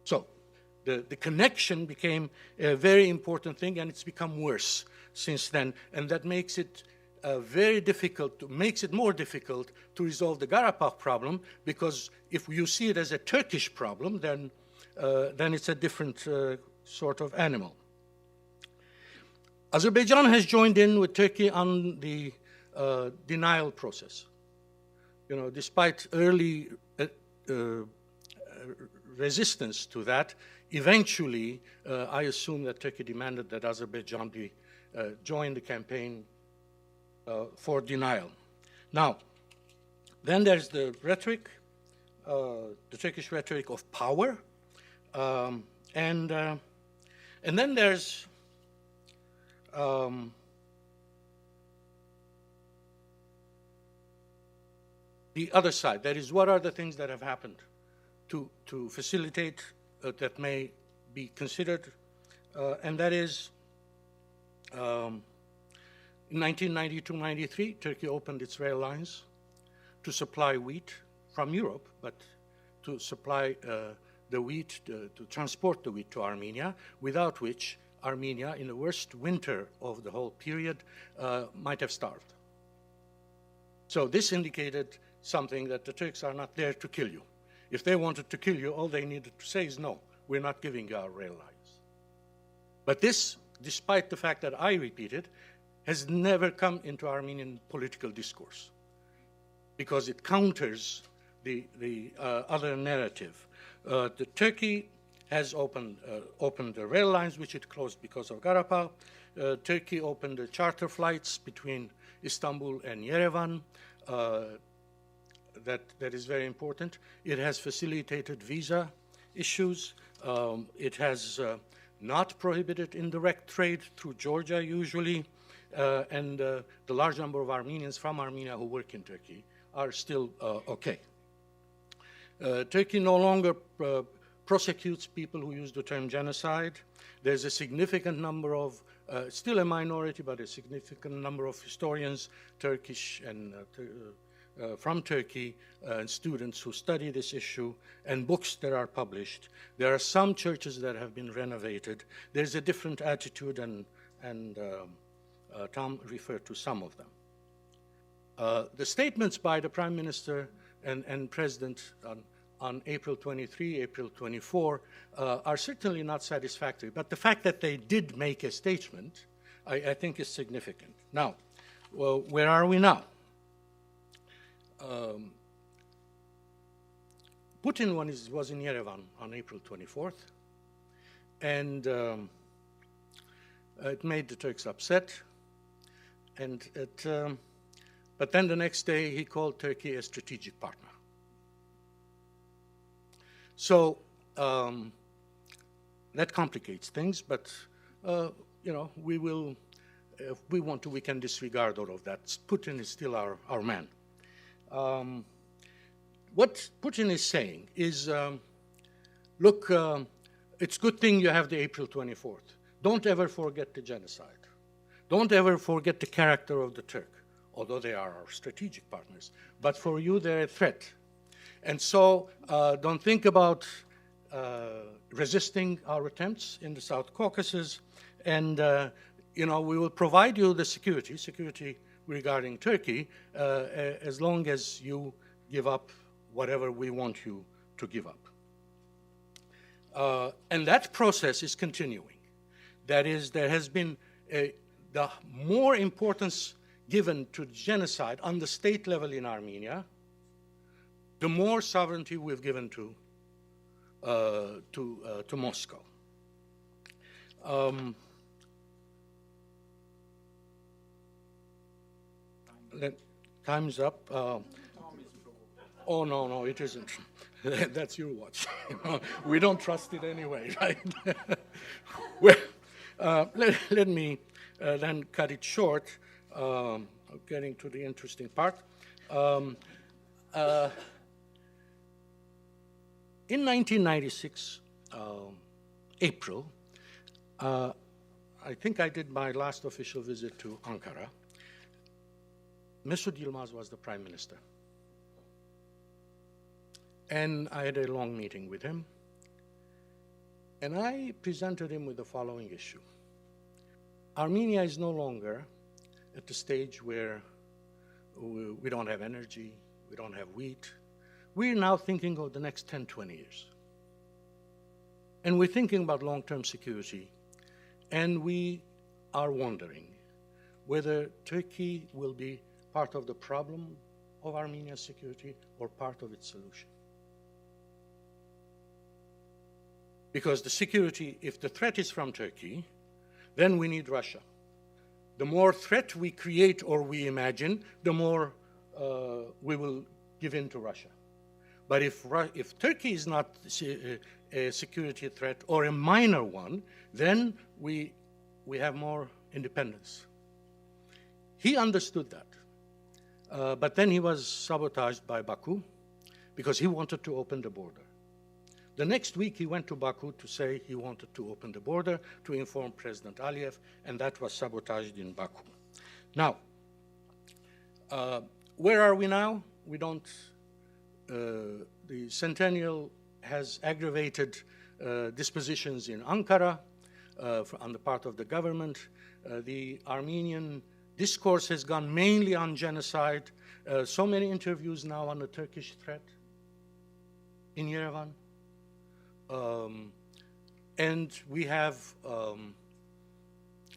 So the connection became a very important thing, and it's become worse since then, and that makes it very difficult, makes it more difficult to resolve the Karabakh problem, because if you see it as a Turkish problem, then it's a different sort of animal. Azerbaijan has joined in with Turkey on the denial process. You know, despite early resistance to that, eventually, I assume that Turkey demanded that Azerbaijan be join the campaign for denial. Now, then there's the rhetoric, the Turkish rhetoric of power, and then there's the other side. That is, what are the things that have happened to facilitate that may be considered, and that is in 1992-93, Turkey opened its rail lines to supply wheat from Europe, but to supply the wheat, to transport the wheat to Armenia, without which Armenia, in the worst winter of the whole period, might have starved. So this indicated something, that the Turks are not there to kill you. If they wanted to kill you, all they needed to say is, no, we're not giving you our rail lines. But this, despite the fact that I repeat it, has never come into Armenian political discourse, because it counters the other narrative. The Turkey has opened the rail lines, which it closed because of Karabakh. Turkey opened the charter flights between Istanbul and Yerevan. that is very important. It has facilitated visa issues. It has not prohibited indirect trade through Georgia usually, and the large number of Armenians from Armenia who work in Turkey are still okay. Turkey no longer prosecutes people who use the term genocide. There's a significant number of, still a minority, but a significant number of historians, Turkish and from Turkey, and students who study this issue, and books that are published. There are some churches that have been renovated. There's a different attitude, and Tom referred to some of them. The statements by the Prime Minister and President on April 23, April 24, are certainly not satisfactory. But the fact that they did make a statement, I think is significant. Now, well, where are we now? Putin was in Yerevan on April 24th, and it made the Turks upset. And but then the next day he called Turkey a strategic partner. So that complicates things, but you know, we will, if we want to, we can disregard all of that. Putin is still our man. What Putin is saying is, look, it's a good thing you have the April 24th. Don't ever forget the genocide. Don't ever forget the character of the Turk, although they are our strategic partners. But for you, they're a threat. And so don't think about resisting our attempts in the South Caucasus. And, you know, we will provide you the security regarding Turkey as long as you give up whatever we want you to give up. And that process is continuing. That is, there has been the more importance given to genocide on the state level in Armenia, the more sovereignty we've given to Moscow. Time's up. Oh, no, it isn't. That's your watch. We don't trust it anyway, right? Well, let me then cut it short, getting to the interesting part. In 1996, April, I think I did my last official visit to Ankara. Mesut Yilmaz was the prime minister. And I had a long meeting with him. And I presented him with the following issue. Armenia is no longer at the stage where we don't have energy, we don't have wheat. We're now thinking of the next 10, 20 years. And we're thinking about long-term security. And we are wondering whether Turkey will be part of the problem of Armenia's security or part of its solution. Because the security, if the threat is from Turkey, then we need Russia. The more threat we create or we imagine, the more we will give in to Russia. But if Turkey is not a security threat or a minor one, then we have more independence. He understood that. But then he was sabotaged by Baku because he wanted to open the border. The next week, he went to Baku to say he wanted to open the border to inform President Aliyev, and that was sabotaged in Baku. Now, where are we now? We don't, the centennial has aggravated dispositions in Ankara on the part of the government. The Armenian discourse has gone mainly on genocide. So many interviews now on the Turkish threat in Yerevan. And we have,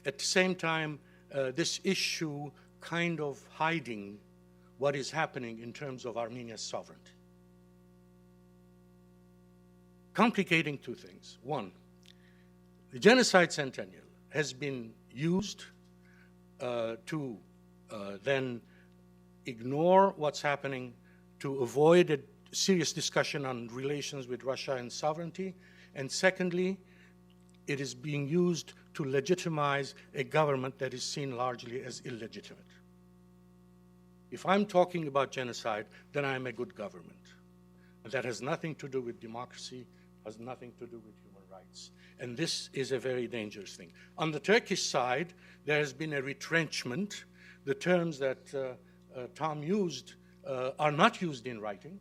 at the same time, this issue kind of hiding what is happening in terms of Armenia's sovereignty. Complicating two things. One, the genocide centennial has been used to then ignore what's happening to avoid a serious discussion on relations with Russia and sovereignty. And secondly, it is being used to legitimize a government that is seen largely as illegitimate. If I'm talking about genocide, then I'm a good government. And that has nothing to do with democracy, has nothing to do with human rights. And this is a very dangerous thing. On the Turkish side, there has been a retrenchment. The terms that Tom used are not used in writing,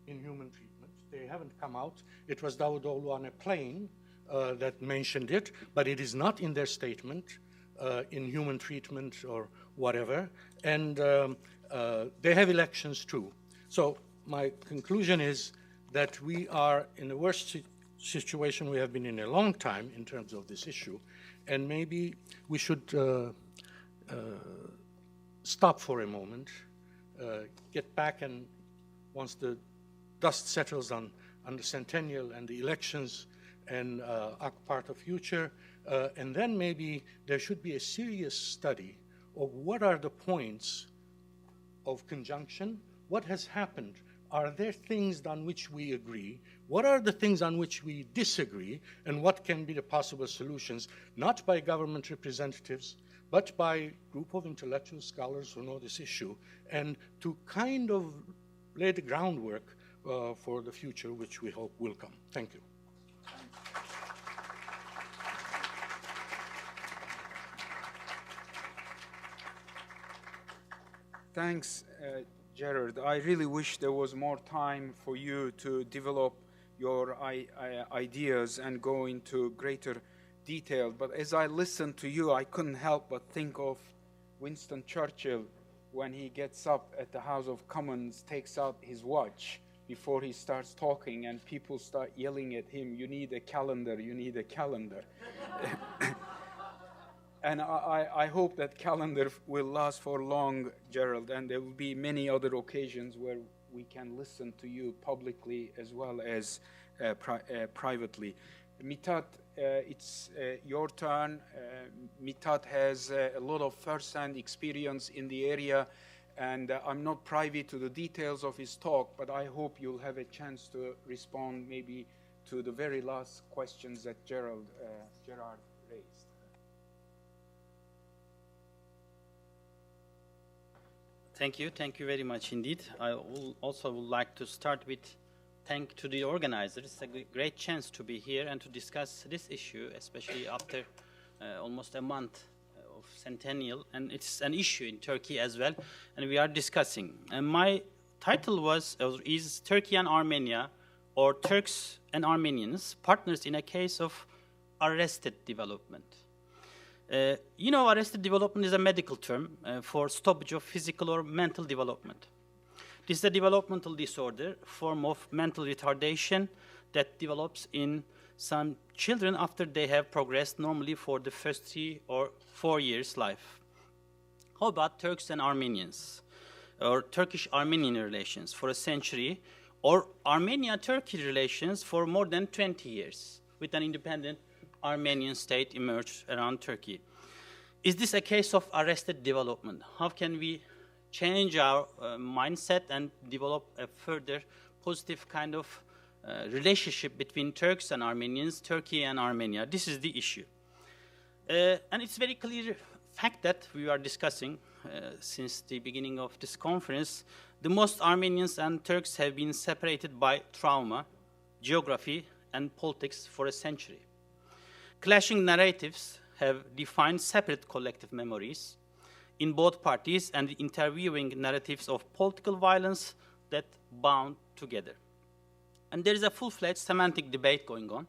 in human treatment. They haven't come out. It was Davutoğlu on a plane that mentioned it, but it is not in their statement in human treatment or whatever. And they have elections too. So my conclusion is that we are in the worst situation we have been in a long time in terms of this issue, and maybe we should stop for a moment, get back, and once the dust settles on the centennial and the elections and are part of future, and then maybe there should be a serious study of what are the points of conjunction, what has happened, are there things on which we agree, what are the things on which we disagree, and what can be the possible solutions, not by government representatives, but by a group of intellectual scholars who know this issue, and to kind of lay the groundwork for the future, which we hope will come. Thank you. Thanks, Gerard. I really wish there was more time for you to develop your ideas and go into greater detail. But as I listened to you, I couldn't help but think of Winston Churchill when he gets up at the House of Commons, takes out his watch before he starts talking, and people start yelling at him, "You need a calendar, you need a calendar." And I hope that calendar will last for long, Gerald, and there will be many other occasions where we can listen to you publicly as well as privately. Mithat, it's your turn. Mithat has a lot of first-hand experience in the area, and I'm not privy to the details of his talk, but I hope you'll have a chance to respond maybe to the very last questions that Gerard raised. Thank you very much indeed. I also would like to start with thank to the organizers. It's a great chance to be here and to discuss this issue, especially after almost a month of centennial, and it's an issue in Turkey as well, and we are discussing. And my title is Turkey and Armenia, or Turks and Armenians, partners in a case of arrested development. Arrested development is a medical term for stoppage of physical or mental development. This is a developmental disorder, form of mental retardation that develops in some children after they have progressed normally for the first 3 or 4 years life. How about Turks and Armenians, or Turkish-Armenian relations for a century, or Armenia-Turkey relations for more than 20 years, with an independent Armenian state emerged around Turkey? Is this a case of arrested development? How can we change our mindset and develop a further positive kind of relationship between Turks and Armenians, Turkey and Armenia? This is the issue. And it's very clear fact that we are discussing since the beginning of this conference. The most Armenians and Turks have been separated by trauma, geography, and politics for a century. Clashing narratives have defined separate collective memories in both parties and the interviewing narratives of political violence that bound together. And there is a full-fledged semantic debate going on,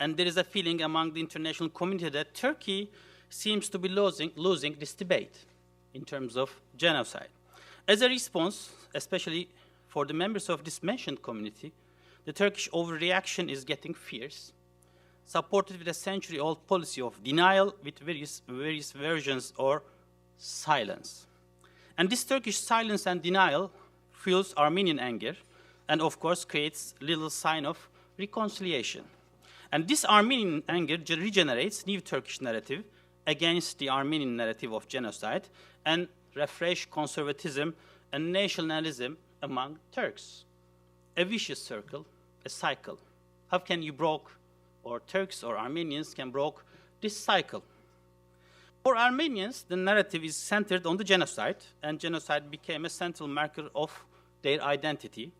and there is a feeling among the international community that Turkey seems to be losing this debate in terms of genocide. As a response, especially for the members of this mentioned community, the Turkish overreaction is getting fierce, supported with a century-old policy of denial with various versions or silence. And this Turkish silence and denial fuels Armenian anger and, of course, creates little sign of reconciliation. And this Armenian anger regenerates new Turkish narrative against the Armenian narrative of genocide and refresh conservatism and nationalism among Turks. A vicious circle, a cycle. How can you broke, or Turks or Armenians can broke this cycle? For Armenians, the narrative is centered on the genocide, and genocide became a central marker of their identity.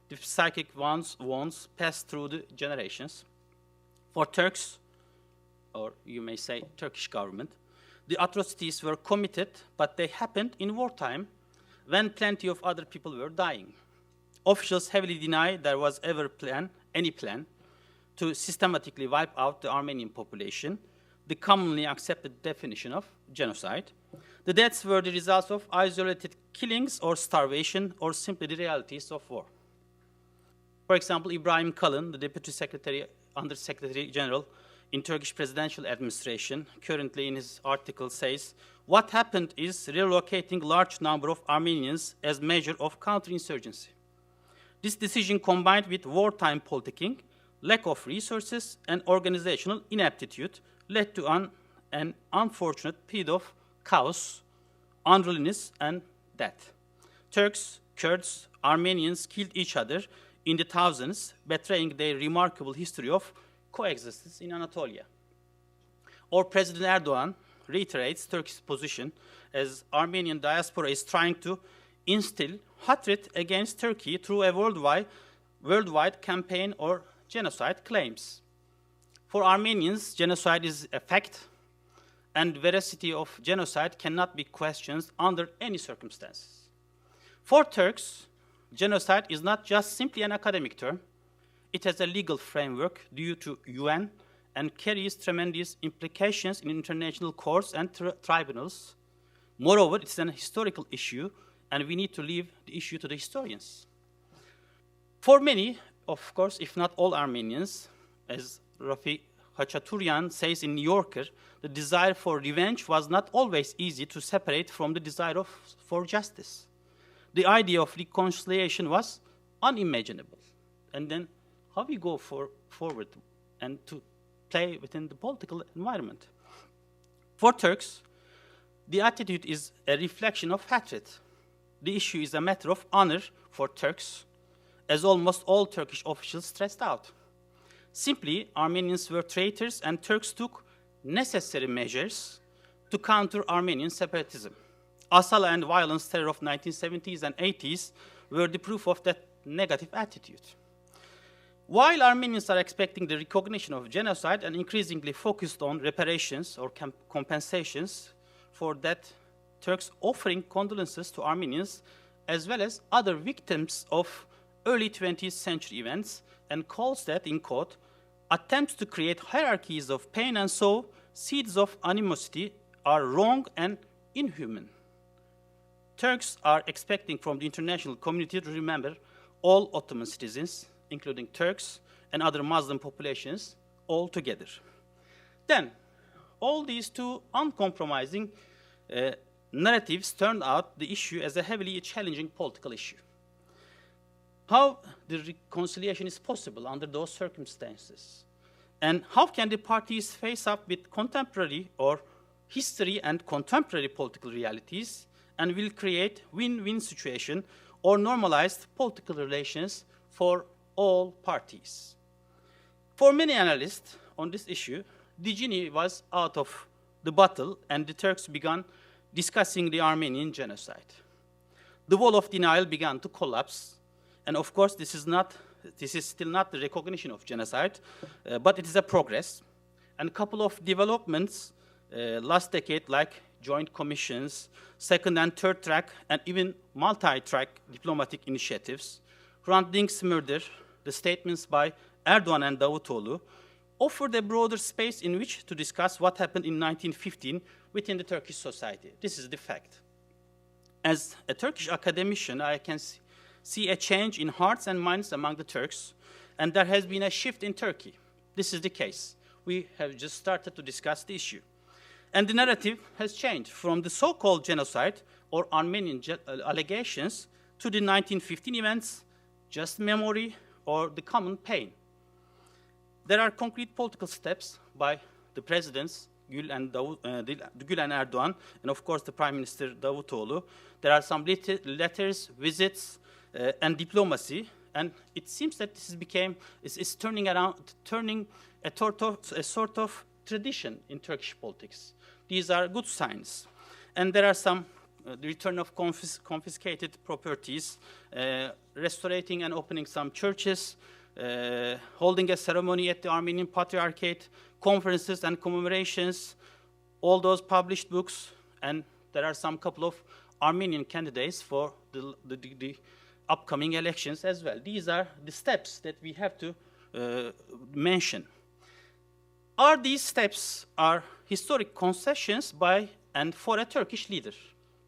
The psychic wounds passed through the generations. For Turks, or you may say Turkish government, the atrocities were committed, but they happened in wartime when plenty of other people were dying. Officials heavily deny there was ever any plan to systematically wipe out the Armenian population, the commonly accepted definition of genocide. The deaths were the results of isolated killings or starvation or simply the realities of war. For example, Ibrahim Kalın, the Deputy Secretary, Under-Secretary General in Turkish presidential administration, currently in his article says, what happened is relocating large number of Armenians as measure of counterinsurgency. This decision combined with wartime politicking, lack of resources, and organizational ineptitude led to an unfortunate period of chaos, unruliness, and death. Turks, Kurds, Armenians killed each other in the thousands, betraying their remarkable history of coexistence in Anatolia. Or President Erdogan reiterates Turkey's position as Armenian diaspora is trying to instill hatred against Turkey through a worldwide campaign or genocide claims. For Armenians, genocide is a fact, and veracity of genocide cannot be questioned under any circumstances. For Turks, genocide is not just simply an academic term. It has a legal framework due to UN and carries tremendous implications in international courts and tribunals. Moreover, it's an historical issue, and we need to leave the issue to the historians. For many, of course, if not all Armenians, as Rafi Hachaturian says in New Yorker, the desire for revenge was not always easy to separate from the desire for justice. The idea of reconciliation was unimaginable. And then how we go forward and to play within the political environment? For Turks, the attitude is a reflection of hatred. The issue is a matter of honor for Turks, as almost all Turkish officials stressed out. Simply, Armenians were traitors and Turks took necessary measures to counter Armenian separatism. Asala and violence terror of 1970s and 80s were the proof of that negative attitude. While Armenians are expecting the recognition of genocide and increasingly focused on reparations or compensations, for that, Turks offering condolences to Armenians as well as other victims of early 20th century events and calls that, in quote, attempts to create hierarchies of pain and sow seeds of animosity are wrong and inhuman. Turks are expecting from the international community to remember all Ottoman citizens, including Turks and other Muslim populations, all together. Then, all these two uncompromising narratives turned out the issue as a heavily challenging political issue. How the reconciliation is possible under those circumstances? And how can the parties face up with contemporary or history and contemporary political realities and will create win-win situation or normalized political relations for all parties? For many analysts on this issue, the genie was out of the bottle and the Turks began discussing the Armenian genocide. The wall of denial began to collapse, and of course this is still not the recognition of genocide, but it is a progress. And a couple of developments last decade, like joint commissions, second and third track, and even multi-track diplomatic initiatives, Hrant Dink's murder, the statements by Erdogan and Davutoğlu, offered a broader space in which to discuss what happened in 1915 within the Turkish society. This is the fact. As a Turkish academician, I can see a change in hearts and minds among the Turks, and there has been a shift in Turkey. This is the case. We have just started to discuss the issue. And the narrative has changed from the so-called genocide or Armenian allegations to the 1915 events, just memory, or the common pain. There are concrete political steps by the presidents, Gül and Erdogan, and of course the Prime Minister Davutoğlu. There are some letters, visits, and diplomacy. And it seems that this is turning a sort of tradition in Turkish politics. These are good signs. And there are some the return of confiscated properties, restoring and opening some churches, holding a ceremony at the Armenian Patriarchate, conferences and commemorations, all those published books, and there are some couple of Armenian candidates for the upcoming elections as well. These are the steps that we have to mention. Are these steps historic concessions by and for a Turkish leader?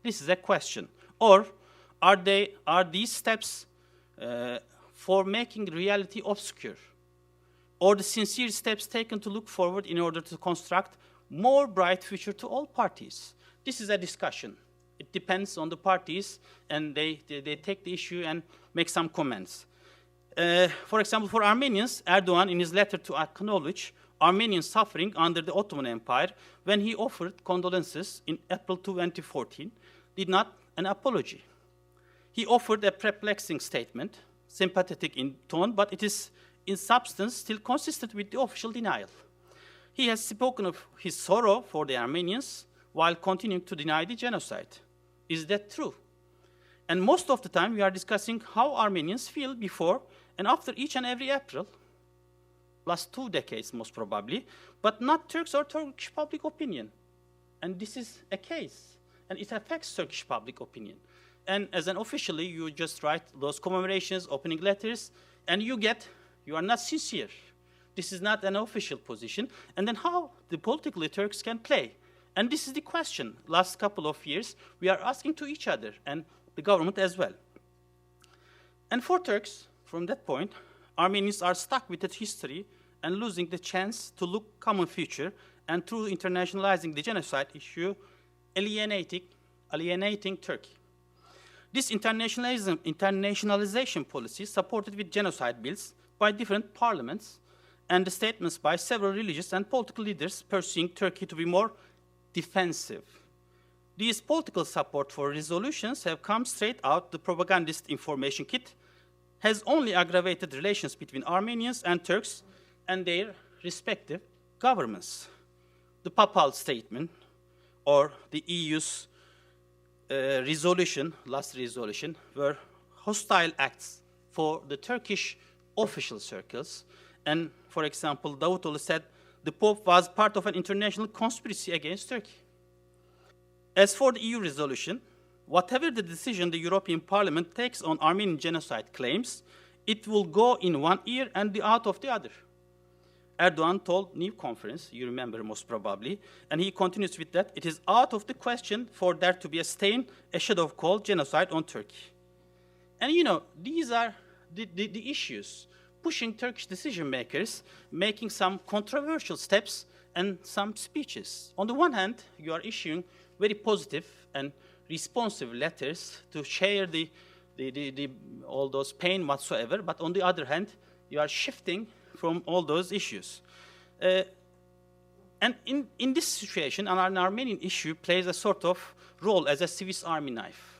This is a question. Or are these steps for making reality obscure? Or the sincere steps taken to look forward in order to construct more bright future to all parties? This is a discussion. It depends on the parties, and they take the issue and make some comments. For example, for Armenians, Erdogan, in his letter to acknowledge Armenian suffering under the Ottoman Empire, when he offered condolences in April 2014, did not an apology. He offered a perplexing statement, sympathetic in tone, but it is in substance still consistent with the official denial. He has spoken of his sorrow for the Armenians while continuing to deny the genocide. Is that true? And most of the time we are discussing how Armenians feel before and after each and every April, last 2 decades most probably, but not Turks or Turkish public opinion. And this is a case, and it affects Turkish public opinion. And as an officially, you just write those commemorations, opening letters, and you are not sincere. This is not an official position. And then how the politically Turks can play? And this is the question. Last couple of years, we are asking to each other, and the government as well. And for Turks, from that point, Armenians are stuck with that history and losing the chance to look common future, and through internationalizing the genocide issue, alienating Turkey. This internationalization policy, supported with genocide bills by different parliaments, and the statements by several religious and political leaders pursuing Turkey to be more defensive. These political support for resolutions have come straight out the propagandist information kit, has only aggravated relations between Armenians and Turks and their respective governments. The papal statement or the EU's last resolution, were hostile acts for the Turkish official circles. And for example, Davutoğlu said the Pope was part of an international conspiracy against Turkey. As for the EU resolution, whatever the decision the European Parliament takes on Armenian genocide claims, it will go in one ear and out of the other. Erdogan told New Conference, you remember most probably, and he continues with that, it is out of the question for there to be a shadow called genocide on Turkey. And these are the issues, pushing Turkish decision makers, making some controversial steps and some speeches. On the one hand, you are issuing very positive and responsive letters to share all those pain whatsoever, but on the other hand, you are shifting from all those issues. And in this situation, an Armenian issue plays a sort of role as a Swiss Army knife.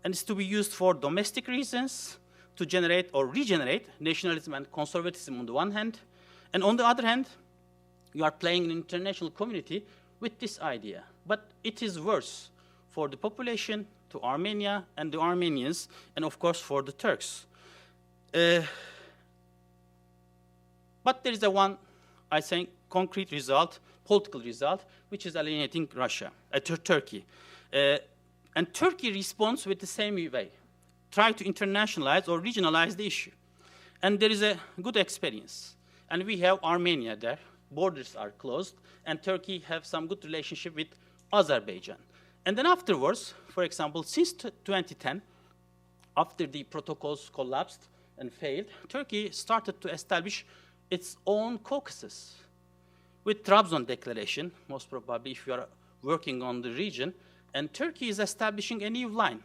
And it's to be used for domestic reasons, to generate or regenerate nationalism and conservatism on the one hand, and on the other hand, you are playing an international community with this idea. But it is worse for the population, to Armenia and the Armenians, and of course for the Turks. But there is one, I think, concrete result, political result, which is alienating Turkey. And Turkey responds with the same way, try to internationalize or regionalize the issue. And there is a good experience. And we have Armenia there, borders are closed, and Turkey have some good relationship with Azerbaijan. And then afterwards, for example, since 2010, after the protocols collapsed and failed, Turkey started to establish its own Caucasus. With Trabzon Declaration, most probably if you are working on the region, and Turkey is establishing a new line.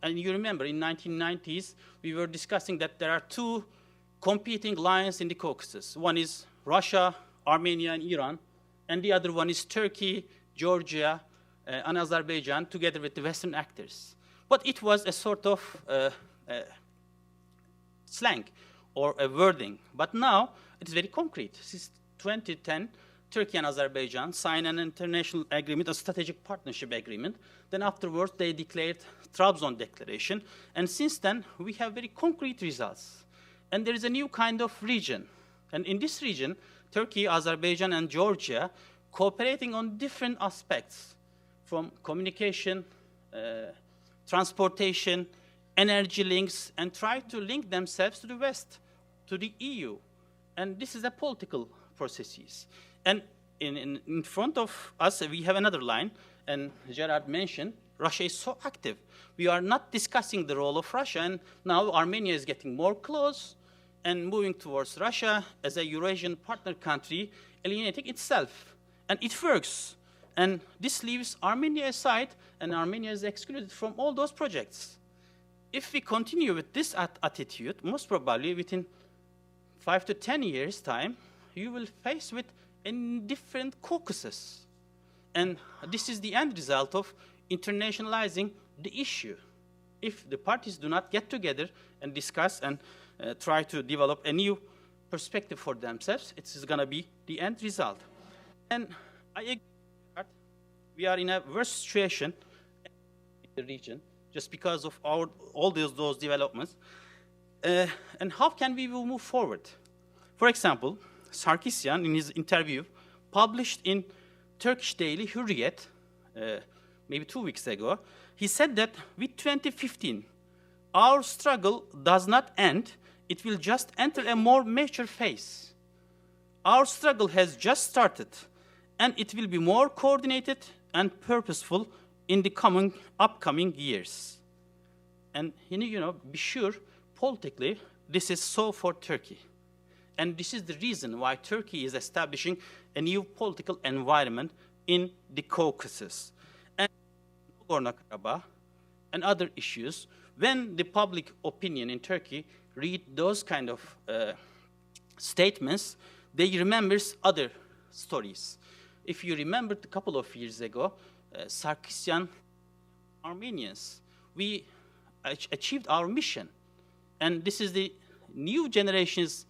And you remember in 1990s, we were discussing that there are two competing lines in the Caucasus. One is Russia, Armenia, and Iran, and the other one is Turkey, Georgia, and Azerbaijan, together with the Western actors. But it was a sort of a slang or a wording. But now it is very concrete. Since 2010, Turkey and Azerbaijan signed an international agreement, a strategic partnership agreement. Then afterwards, they declared Trabzon Declaration. And since then, we have very concrete results. And there is a new kind of region. And in this region, Turkey, Azerbaijan, and Georgia cooperating on different aspects, from communication, transportation, energy links, and try to link themselves to the West, to the EU. And this is a political processes. And in front of us, we have another line, and Gerard mentioned, Russia is so active. We are not discussing the role of Russia, and now Armenia is getting more close and moving towards Russia as a Eurasian partner country, alienating itself. And it works. And this leaves Armenia aside, and Armenia is excluded from all those projects. If we continue with this attitude, most probably within 5 to 10 years' time, you will face with different caucuses. And this is the end result of internationalizing the issue. If the parties do not get together and discuss and try to develop a new perspective for themselves, it is going to be the end result. And I agree that we are in a worse situation in the region just because of all those developments. And how can we move forward? For example, Sarkisyan, in his interview published in Turkish daily Hürriyet, maybe 2 weeks ago, he said that with 2015, our struggle does not end, it will just enter a more mature phase. Our struggle has just started, and it will be more coordinated and purposeful in the upcoming years. And be sure, politically, this is so for Turkey. And this is the reason why Turkey is establishing a new political environment in the Caucasus. And Nagorno-Karabakh and other issues, when the public opinion in Turkey read those kind of statements, they remember other stories. If you remember a couple of years ago, Sarkisyan, Armenians, we achieved our mission. And this is the new generation's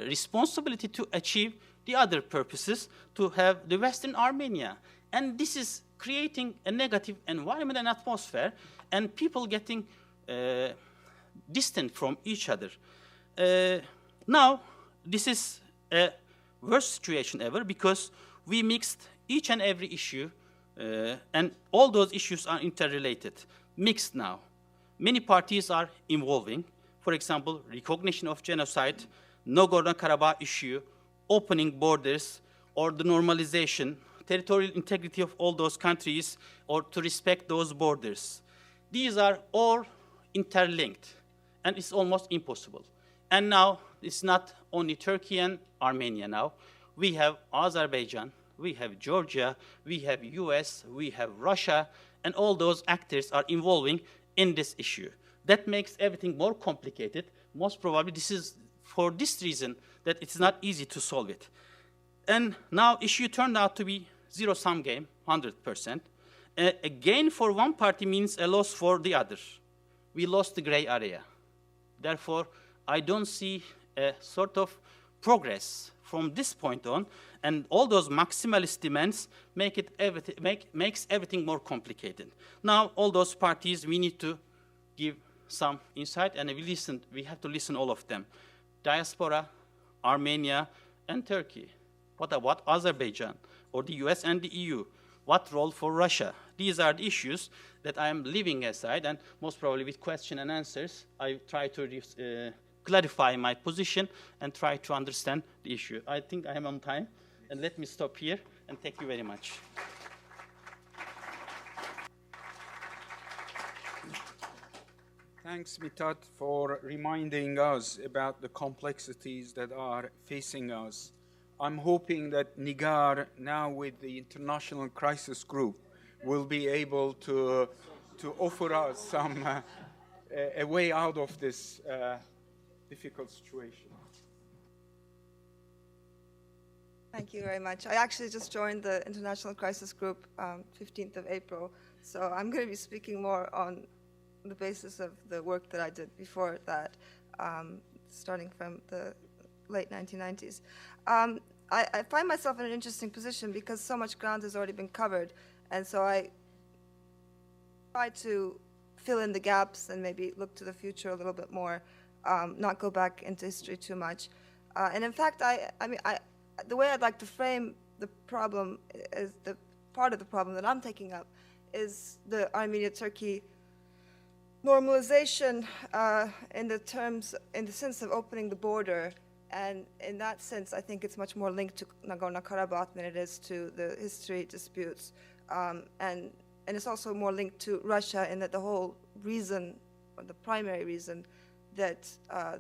responsibility to achieve the other purposes, to have the Western Armenia. And this is creating a negative environment and atmosphere, and people getting distant from each other. Now, this is a worst situation ever because we mixed each and every issue, and all those issues are interrelated, mixed now. Many parties are involving, for example, recognition of genocide, Nagorno-Karabakh issue, opening borders, or the normalization, territorial integrity of all those countries, or to respect those borders. These are all interlinked, and it's almost impossible. And now, it's not only Turkey and Armenia now. We have Azerbaijan, we have Georgia, we have US, we have Russia, and all those actors are involving in this issue. That makes everything more complicated. Most probably, this is for this reason that it's not easy to solve it. And now, issue turned out to be zero-sum game, 100%. A gain for one party means a loss for the other. We lost the gray area. Therefore, I don't see a sort of progress from this point on, and all those maximalist demands makes everything more complicated. Now, all those parties, we need to give some insight, and we have to listen all of them. Diaspora, Armenia, and Turkey. What about Azerbaijan, or the US and the EU? What role for Russia? These are the issues that I am leaving aside, and most probably with question and answers, I try to clarify my position and try to understand the issue. I think I am on time, and let me stop here, and thank you very much. Thanks, Mithat, for reminding us about the complexities that are facing us. I'm hoping that Nigar, now with the International Crisis Group, will be able to offer us some a way out of this difficult situation. Thank you very much. I actually just joined the International Crisis Group 15th of April, so I'm going to be speaking more on the basis of the work that I did before that, starting from the late 1990s. I find myself in an interesting position because so much ground has already been covered, and so I try to fill in the gaps and maybe look to the future a little bit more, not go back into history too much. And in fact, the way I'd like to frame the problem is the part of the problem that I'm taking up is the Armenia-Turkey normalization in the sense of opening the border. And in that sense, I think it's much more linked to Nagorno-Karabakh than it is to the history disputes. And it's also more linked to Russia in that the whole reason, or the primary reason, that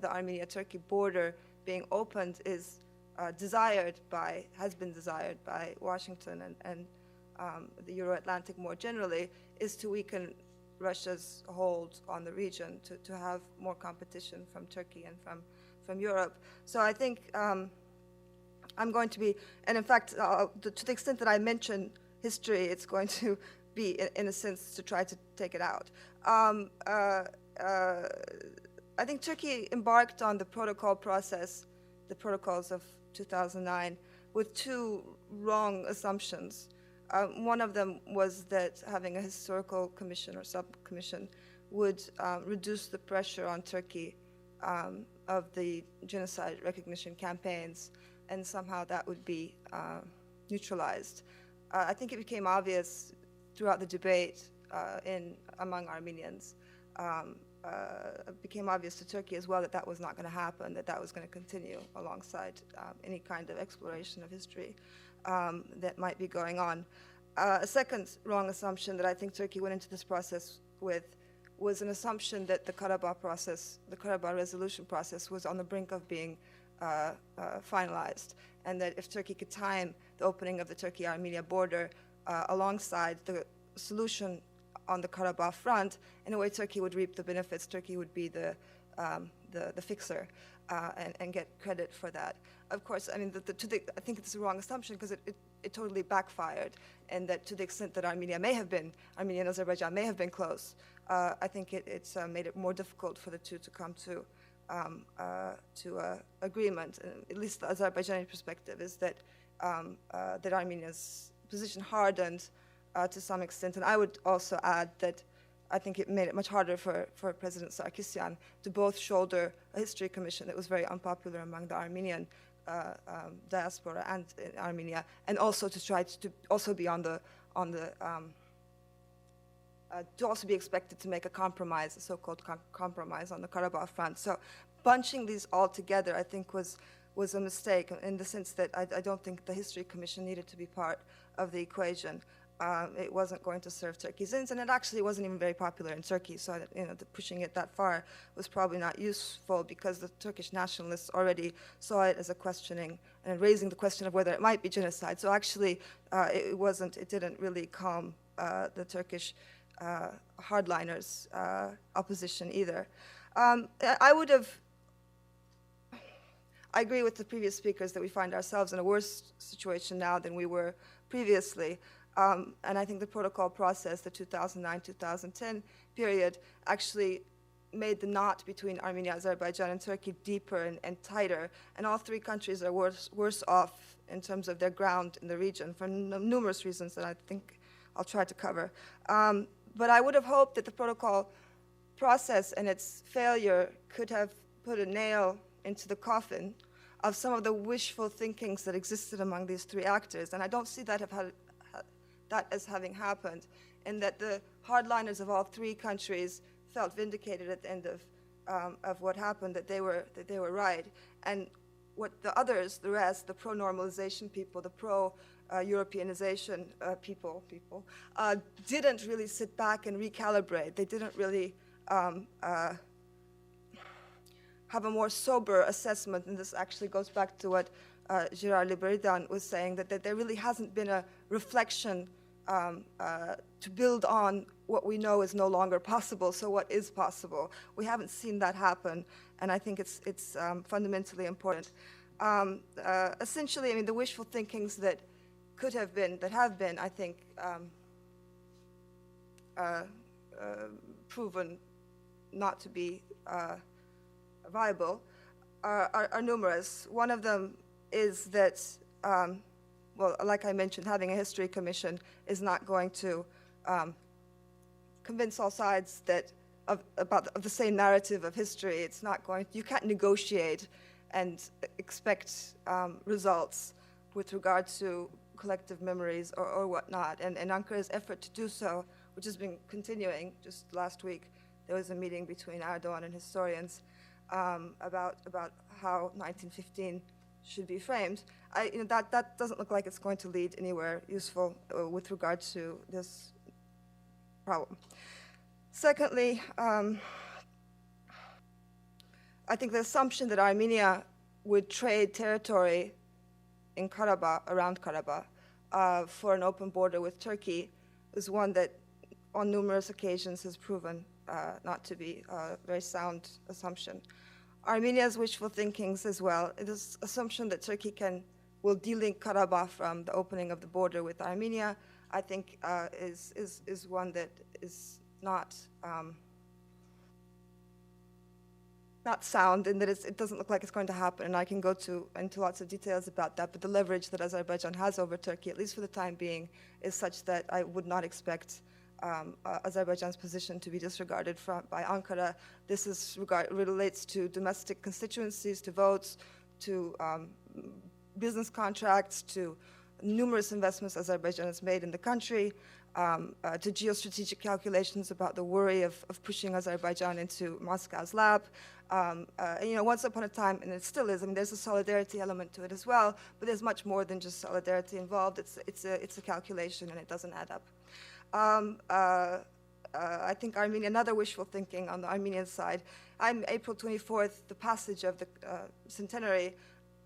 the Armenia-Turkey border being opened is has been desired by Washington and the Euro-Atlantic more generally, is to weaken Russia's hold on the region, to have more competition from Turkey and from Europe. So I think I'm going to be, and in fact, to the extent that I mention history, it's going to be, in a sense, to try to take it out. I think Turkey embarked on the protocol process, the protocols of 2009, with two wrong assumptions. One of them was that having a historical commission or sub-commission would reduce the pressure on Turkey of the genocide recognition campaigns, and somehow that would be neutralized. I think it became obvious throughout the debate among Armenians, it became obvious to Turkey as well that that was not going to happen, that was going to continue alongside any kind of exploration of history that might be going on. A second wrong assumption that I think Turkey went into this process with was an assumption that the Karabakh process, the Karabakh resolution process, was on the brink of being finalized, and that if Turkey could time the opening of the Turkey-Armenia border alongside the solution on the Karabakh front, in a way Turkey would reap the benefits. Turkey would be the fixer and get credit for that. Of course, I mean, I think it's a wrong assumption because it totally backfired, and that to the extent that Armenia and Azerbaijan may have been close, I think it's made it more difficult for the two to come to agreement. And at least the Azerbaijani perspective is that that Armenia's position hardened to some extent. And I would also add that I think it made it much harder for President Sarkisyan to both shoulder a history commission that was very unpopular among the Armenian diaspora and in Armenia, and also to try to also be to also be expected to make a compromise, a so-called compromise on the Karabakh front. So bunching these all together, I think, was a mistake in the sense that I don't think the history commission needed to be part of the equation. It wasn't going to serve Turkey's ends, and it actually wasn't even very popular in Turkey. So, pushing it that far was probably not useful because the Turkish nationalists already saw it as a questioning and raising the question of whether it might be genocide. So actually, it didn't really calm the Turkish hardliners' opposition either. I agree with the previous speakers that we find ourselves in a worse situation now than we were previously. And I think the protocol process, the 2009-2010 period, actually made the knot between Armenia, Azerbaijan, and Turkey deeper and tighter. And all three countries are worse off in terms of their ground in the region for numerous reasons that I think I'll try to cover. But I would have hoped that the protocol process and its failure could have put a nail into the coffin of some of the wishful thinkings that existed among these three actors. And I don't see that as having happened, and that the hardliners of all three countries felt vindicated at the end of what happened, that they were right, and what the others, the rest, the pro-normalization people, the pro-Europeanization people, didn't really sit back and recalibrate. They didn't really have a more sober assessment, and this actually goes back to what Gerard Liberidan was saying, that there really hasn't been a reflection to build on what we know is no longer possible, so what is possible. We haven't seen that happen, and I think it's fundamentally important. Essentially, I mean, the wishful thinkings that have been, I think, proven not to be viable are numerous. One of them is that, well, like I mentioned, having a history commission is not going to convince all sides that of the same narrative of history. It's not going. You can't negotiate and expect results with regard to collective memories or whatnot. And Ankara's effort to do so, which has been continuing. Just last week, there was a meeting between Erdogan and historians about how 1915 should be framed. That doesn't look like it's going to lead anywhere useful with regard to this problem. Secondly, I think the assumption that Armenia would trade territory in Karabakh, around Karabakh, for an open border with Turkey is one that on numerous occasions has proven not to be a very sound assumption. Armenia's wishful thinkings as well, this assumption that Turkey will delink Karabakh from the opening of the border with Armenia, I think is one that is not sound, in that it doesn't look like it's going to happen, and I can go into lots of details about that, but the leverage that Azerbaijan has over Turkey, at least for the time being, is such that I would not expect Azerbaijan's position to be disregarded by Ankara. This relates to domestic constituencies, to votes, to business contracts, to numerous investments Azerbaijan has made in the country, to geostrategic calculations about the worry of pushing Azerbaijan into Moscow's lap. Once upon a time, and it still is, there's a solidarity element to it as well, but there's much more than just solidarity involved. It's a calculation, and it doesn't add up. I think Armenia, another wishful thinking on the Armenian side, April 24th, the passage of the centenary,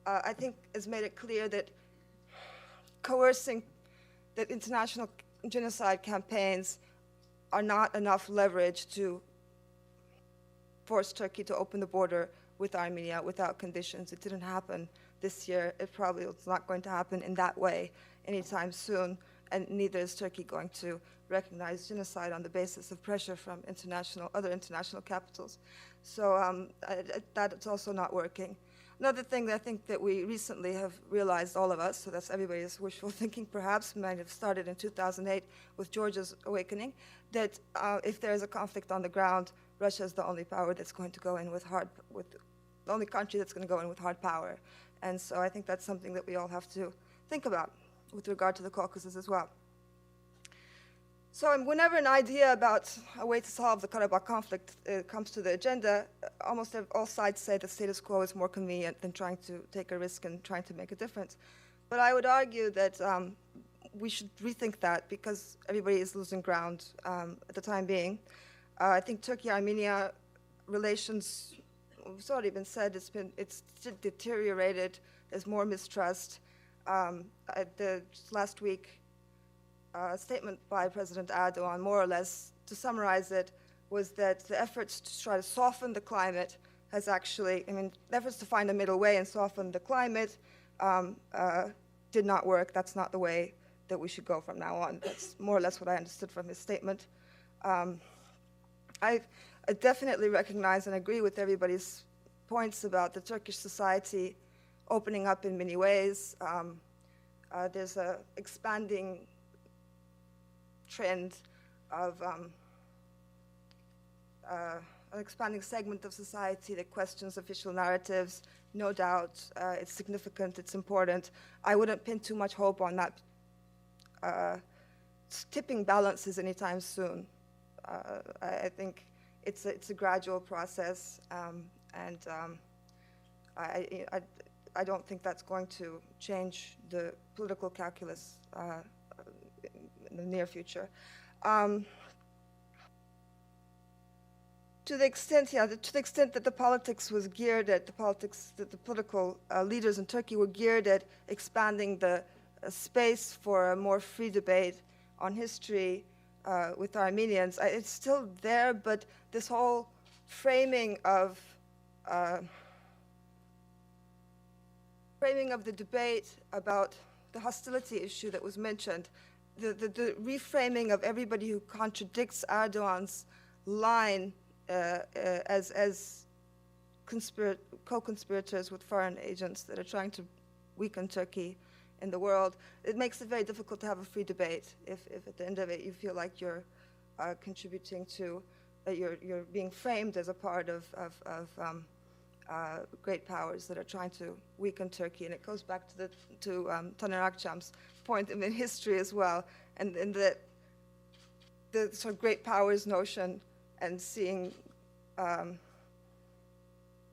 I think has made it clear that coercing that international genocide campaigns are not enough leverage to force Turkey to open the border with Armenia without conditions. It didn't happen this year. It probably is not going to happen in that way anytime soon, and neither is Turkey going to recognize genocide on the basis of pressure from other international capitals. So that's also not working. Another thing that I think that we recently have realized, all of us, so that's everybody's wishful thinking perhaps, might have started in 2008 with Georgia's awakening, that if there is a conflict on the ground, Russia is the only power that's going to go in the only country that's going to go in with hard power. And so I think that's something that we all have to think about with regard to the Caucasus as well. So whenever an idea about a way to solve the Karabakh conflict comes to the agenda, almost all sides say the status quo is more convenient than trying to take a risk and trying to make a difference. But I would argue that we should rethink that, because everybody is losing ground at the time being. I think Turkey-Armenia relations, it's already been said, it's deteriorated. There's more mistrust. Last week, a statement by President Erdogan, more or less, to summarize it, was that the efforts to try to soften the climate has actually, efforts to find a middle way and soften the climate did not work. That's not the way that we should go from now on. That's more or less what I understood from his statement. I definitely recognize and agree with everybody's points about the Turkish society opening up in many ways. There's an expanding trend of an expanding segment of society that questions official narratives. No doubt, it's significant, it's important. I wouldn't pin too much hope on that tipping balances anytime soon. I think it's a gradual process, and I don't think that's going to change the political calculus in the near future. To the extent that the politics was geared at that the political leaders in Turkey were geared at expanding the space for a more free debate on history with Armenians, it's still there, but this whole framing of the debate about the hostility issue that was mentioned, the reframing of everybody who contradicts Erdogan's line as co-conspirators with foreign agents that are trying to weaken Turkey in the world. It makes it very difficult to have a free debate if at the end of it you feel like you're contributing to, you're being framed as a part of great powers that are trying to weaken Turkey. And it goes back to Taner Akçam's point in history as well, and that the sort of great powers notion and seeing the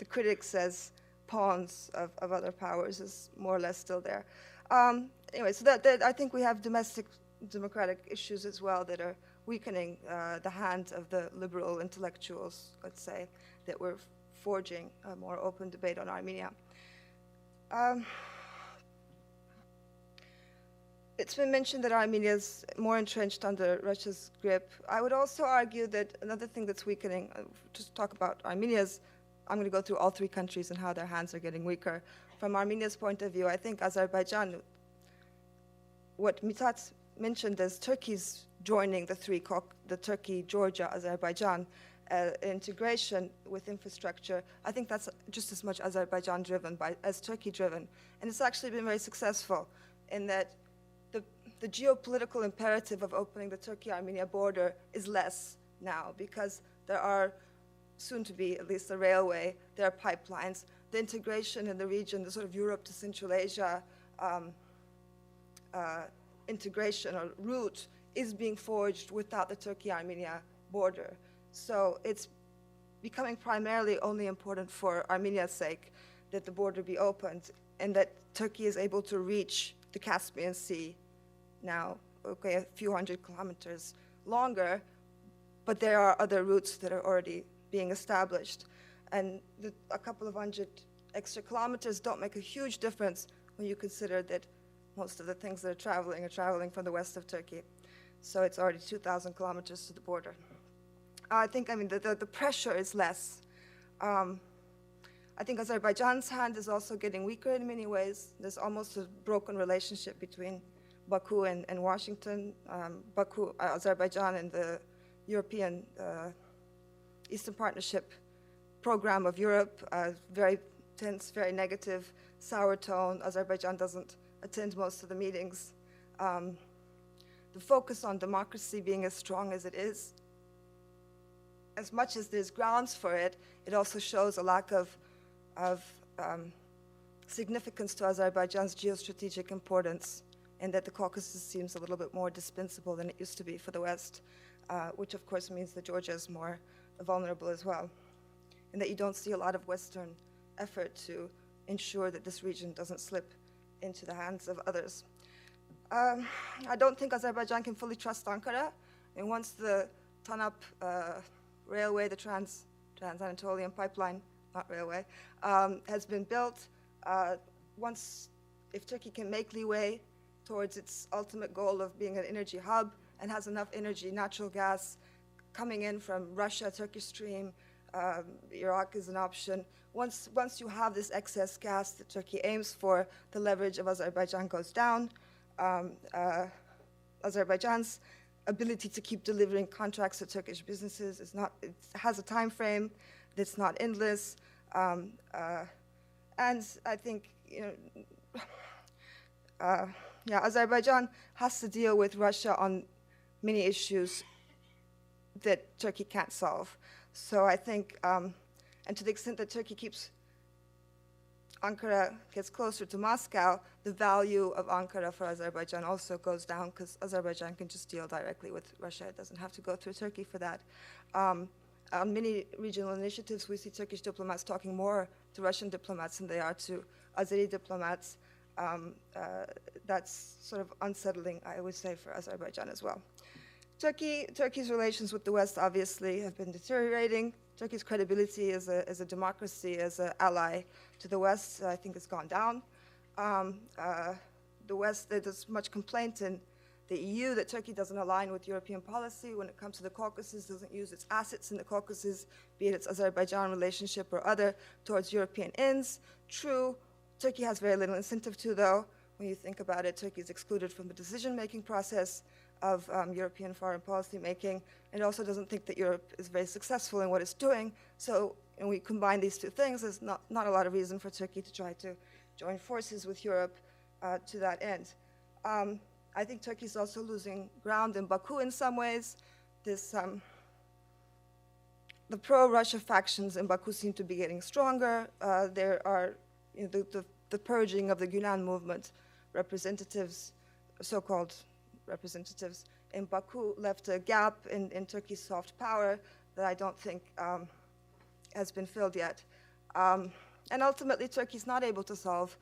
critics as pawns of other powers is more or less still there. Anyway, so that I think we have domestic democratic issues as well that are weakening the hand of the liberal intellectuals, let's say, that we're forging a more open debate on Armenia. It's been mentioned that Armenia is more entrenched under Russia's grip. I would also argue that another thing that's weakening, just talk about Armenia's, I'm going to go through all three countries and how their hands are getting weaker. From Armenia's point of view, I think Azerbaijan, what Mithat mentioned as Turkey's joining the Turkey, Georgia, Azerbaijan integration with infrastructure, I think that's just as much Azerbaijan-driven as Turkey-driven. And it's actually been very successful in that the geopolitical imperative of opening the Turkey-Armenia border is less now because there are soon to be at least a railway, there are pipelines, the integration in the region, the sort of Europe to Central Asia integration or route is being forged without the Turkey-Armenia border. So it's becoming primarily only important for Armenia's sake that the border be opened and that Turkey is able to reach the Caspian Sea now, okay, a few hundred kilometers longer, but there are other routes that are already being established. And a couple of hundred extra kilometers don't make a huge difference when you consider that most of the things that are traveling from the west of Turkey. So it's already 2,000 kilometers to the border. I think, the pressure is less. I think Azerbaijan's hand is also getting weaker in many ways. There's almost a broken relationship between Baku and Washington. Azerbaijan and the European Eastern Partnership program of Europe, very tense, very negative, sour tone. Azerbaijan doesn't attend most of the meetings. The focus on democracy being as strong as it is, as much as there's grounds for it, it also shows a lack of significance to Azerbaijan's geostrategic importance, and that the Caucasus seems a little bit more dispensable than it used to be for the West, which of course means that Georgia is more vulnerable as well, and that you don't see a lot of Western effort to ensure that this region doesn't slip into the hands of others. I don't think Azerbaijan can fully trust Ankara, and once the Tanap railway, the Trans-Anatolian pipeline, not railway, has been built, if Turkey can make leeway towards its ultimate goal of being an energy hub and has enough energy, natural gas, coming in from Russia, Turkish Stream, Iraq is an option. Once you have this excess gas that Turkey aims for, the leverage of Azerbaijan goes down. Azerbaijan's ability to keep delivering contracts to Turkish businesses it has a time frame that's not endless. And I think, Azerbaijan has to deal with Russia on many issues that Turkey can't solve. So I think, and to the extent that Ankara gets closer to Moscow, the value of Ankara for Azerbaijan also goes down because Azerbaijan can just deal directly with Russia. It doesn't have to go through Turkey for that. On many regional initiatives, we see Turkish diplomats talking more to Russian diplomats than they are to Azeri diplomats. That's sort of unsettling, I would say, for Azerbaijan as well. Turkey's relations with the West obviously have been deteriorating. Turkey's credibility as a democracy, as an ally to the West, I think has gone down. The West, there's much complaint in the EU that Turkey doesn't align with European policy when it comes to the Caucasus, doesn't use its assets in the Caucasus, be it its Azerbaijan relationship or other, towards European ends. True, Turkey has very little incentive to, though. When you think about it, Turkey is excluded from the decision-making process of European foreign policy making. It also doesn't think that Europe is very successful in what it's doing. So when we combine these two things, there's not a lot of reason for Turkey to try to join forces with Europe to that end. I think Turkey is also losing ground in Baku in some ways. The pro-Russia factions in Baku seem to be getting stronger. There are the purging of the Gülen movement representatives, so-called representatives in Baku, left a gap in Turkey's soft power that I don't think has been filled yet. And ultimately, Turkey's not able to solve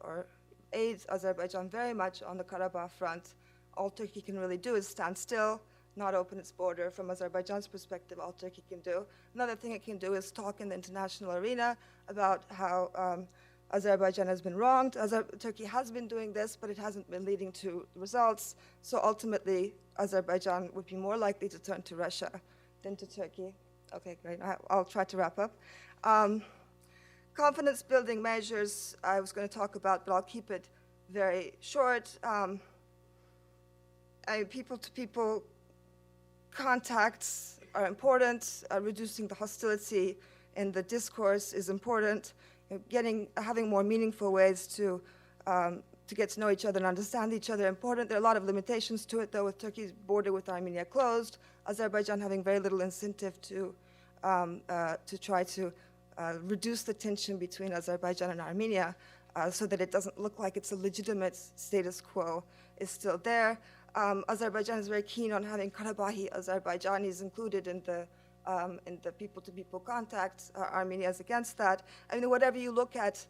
or aid Azerbaijan very much on the Karabakh front. All Turkey can really do is stand still, not open its border. From Azerbaijan's perspective, all Turkey can do. Another thing it can do is talk in the international arena about how Azerbaijan has been wronged. Turkey has been doing this, but it hasn't been leading to results. So ultimately, Azerbaijan would be more likely to turn to Russia than to Turkey. Okay, great. I'll try to wrap up. Confidence-building measures I was going to talk about, but I'll keep it very short. People-to-people contacts are important. Reducing the hostility in the discourse is important. Having more meaningful ways to get to know each other and understand each other important. There are a lot of limitations to it, though, with Turkey's border with Armenia closed, Azerbaijan having very little incentive to try to reduce the tension between Azerbaijan and Armenia so that it doesn't look like it's a legitimate status quo is still there. Azerbaijan is very keen on having Karabakhi Azerbaijanis included in the people-to-people contacts. Armenia is against that. I mean, whatever you look at,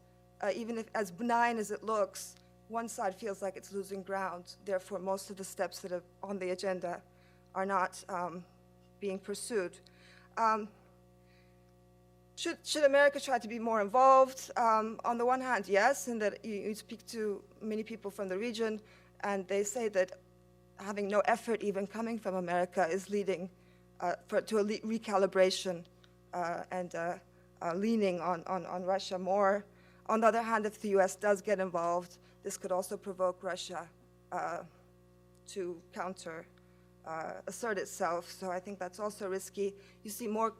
even if as benign as it looks, one side feels like it's losing ground. Therefore, most of the steps that are on the agenda are not being pursued. Should America try to be more involved? On the one hand, yes, in that you speak to many people from the region, and they say that having no effort even coming from America is leading to a recalibration and leaning on Russia more. On the other hand, if the US does get involved, this could also provoke Russia to assert itself. So I think that's also risky. You see more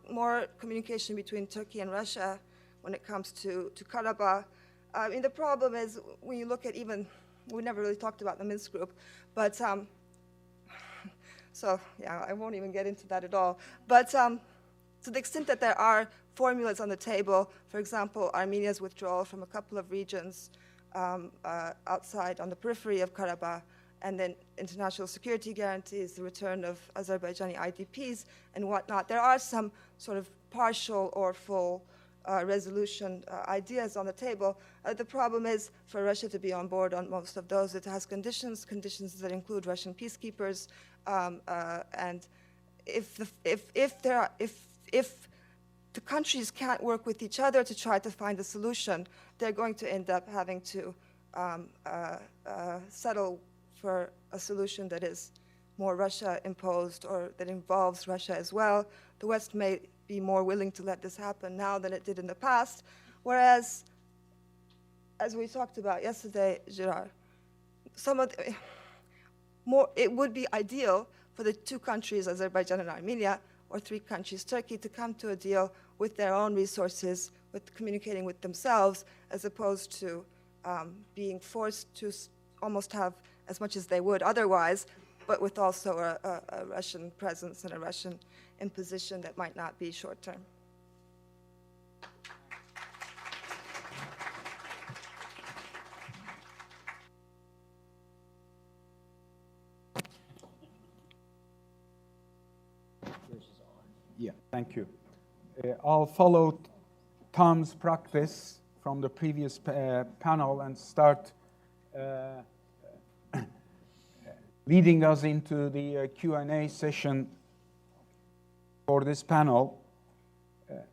communication between Turkey and Russia when it comes to Karabakh. I mean, the problem is when you look at we never really talked about the Minsk group, but so yeah, I won't even get into that at all. But to the extent that there are formulas on the table, for example, Armenia's withdrawal from a couple of regions outside on the periphery of Karabakh, and then international security guarantees, the return of Azerbaijani IDPs and whatnot. There are some sort of partial or full resolution ideas on the table. The problem is for Russia to be on board on most of those, it has conditions that include Russian peacekeepers, and if the countries can't work with each other to try to find a solution, they're going to end up having to settle for a solution that is more Russia-imposed or that involves Russia as well. The West may be more willing to let this happen now than it did in the past, whereas, as we talked about yesterday, Gerard, it would be ideal for the two countries, Azerbaijan and Armenia, or three countries, Turkey, to come to a deal with their own resources, with communicating with themselves, as opposed to being forced to almost have as much as they would otherwise, but with also a Russian presence and a Russian imposition that might not be short-term. Yeah, thank you. I'll follow Tom's practice from the previous panel and start leading us into the Q&A session for this panel.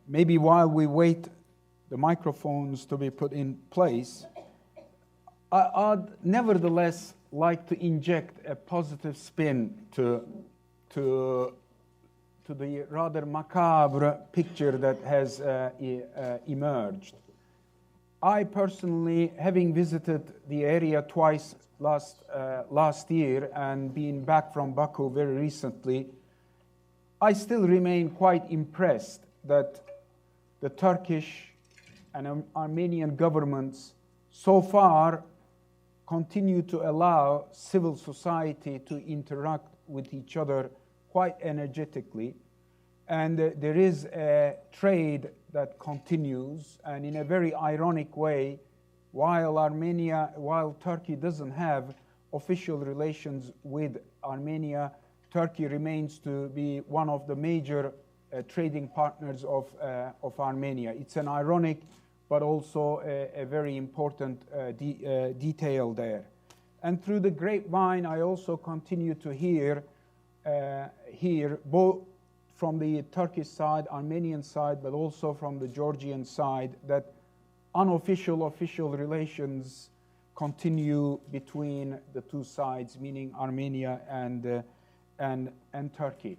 Maybe while we wait the microphones to be put in place, I'd nevertheless like to inject a positive spin to the rather macabre picture that has emerged. I personally, having visited the area twice last year and been back from Baku very recently, I still remain quite impressed that the Turkish and Armenian governments so far continue to allow civil society to interact with each other quite energetically. And there is a trade that continues, and in a very ironic way, while Turkey doesn't have official relations with Armenia, Turkey remains to be one of the major trading partners of Armenia. It's an ironic but also a very important detail there. And through the grapevine, I also continue to hear both from the Turkish side, Armenian side, but also from the Georgian side, that unofficial, official relations continue between the two sides, meaning Armenia and Turkey.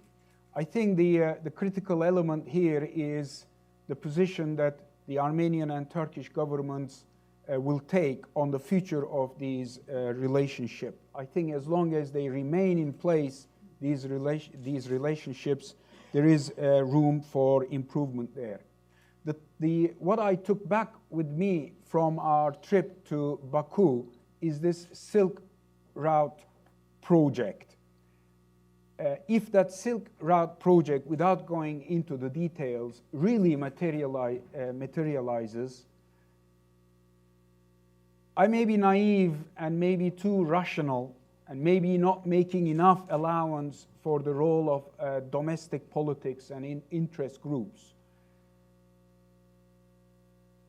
I think the critical element here is the position that the Armenian and Turkish governments will take on the future of these relationships. I think as long as they remain in place, these relationships, there is room for improvement there. What I took back with me from our trip to Baku is this Silk Route project. If that Silk Route project, without going into the details, really materializes, I may be naive and maybe too rational and maybe not making enough allowance for the role of domestic politics and interest groups.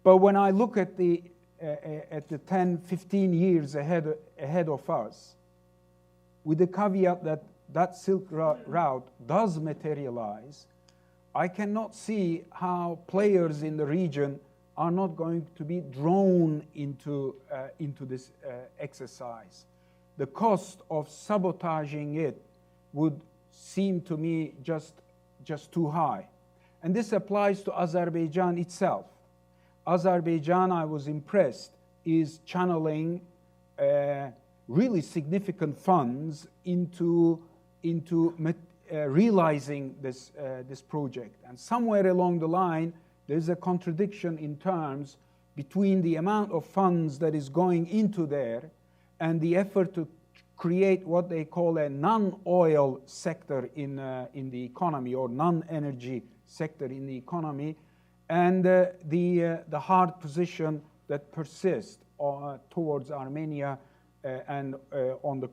But when I look at the 10, 15 years ahead of us, with the caveat that Silk Route does materialize, I cannot see how players in the region are not going to be drawn into this exercise. The cost of sabotaging it would seem to me just too high. And this applies to Azerbaijan itself. Azerbaijan, I was impressed, is channeling really significant funds into realizing this project. And somewhere along the line, there's a contradiction in terms between the amount of funds that is going into there and the effort to create what they call a non-oil sector in the economy, or non-energy sector in the economy, and the hard position that persists towards Armenia and on the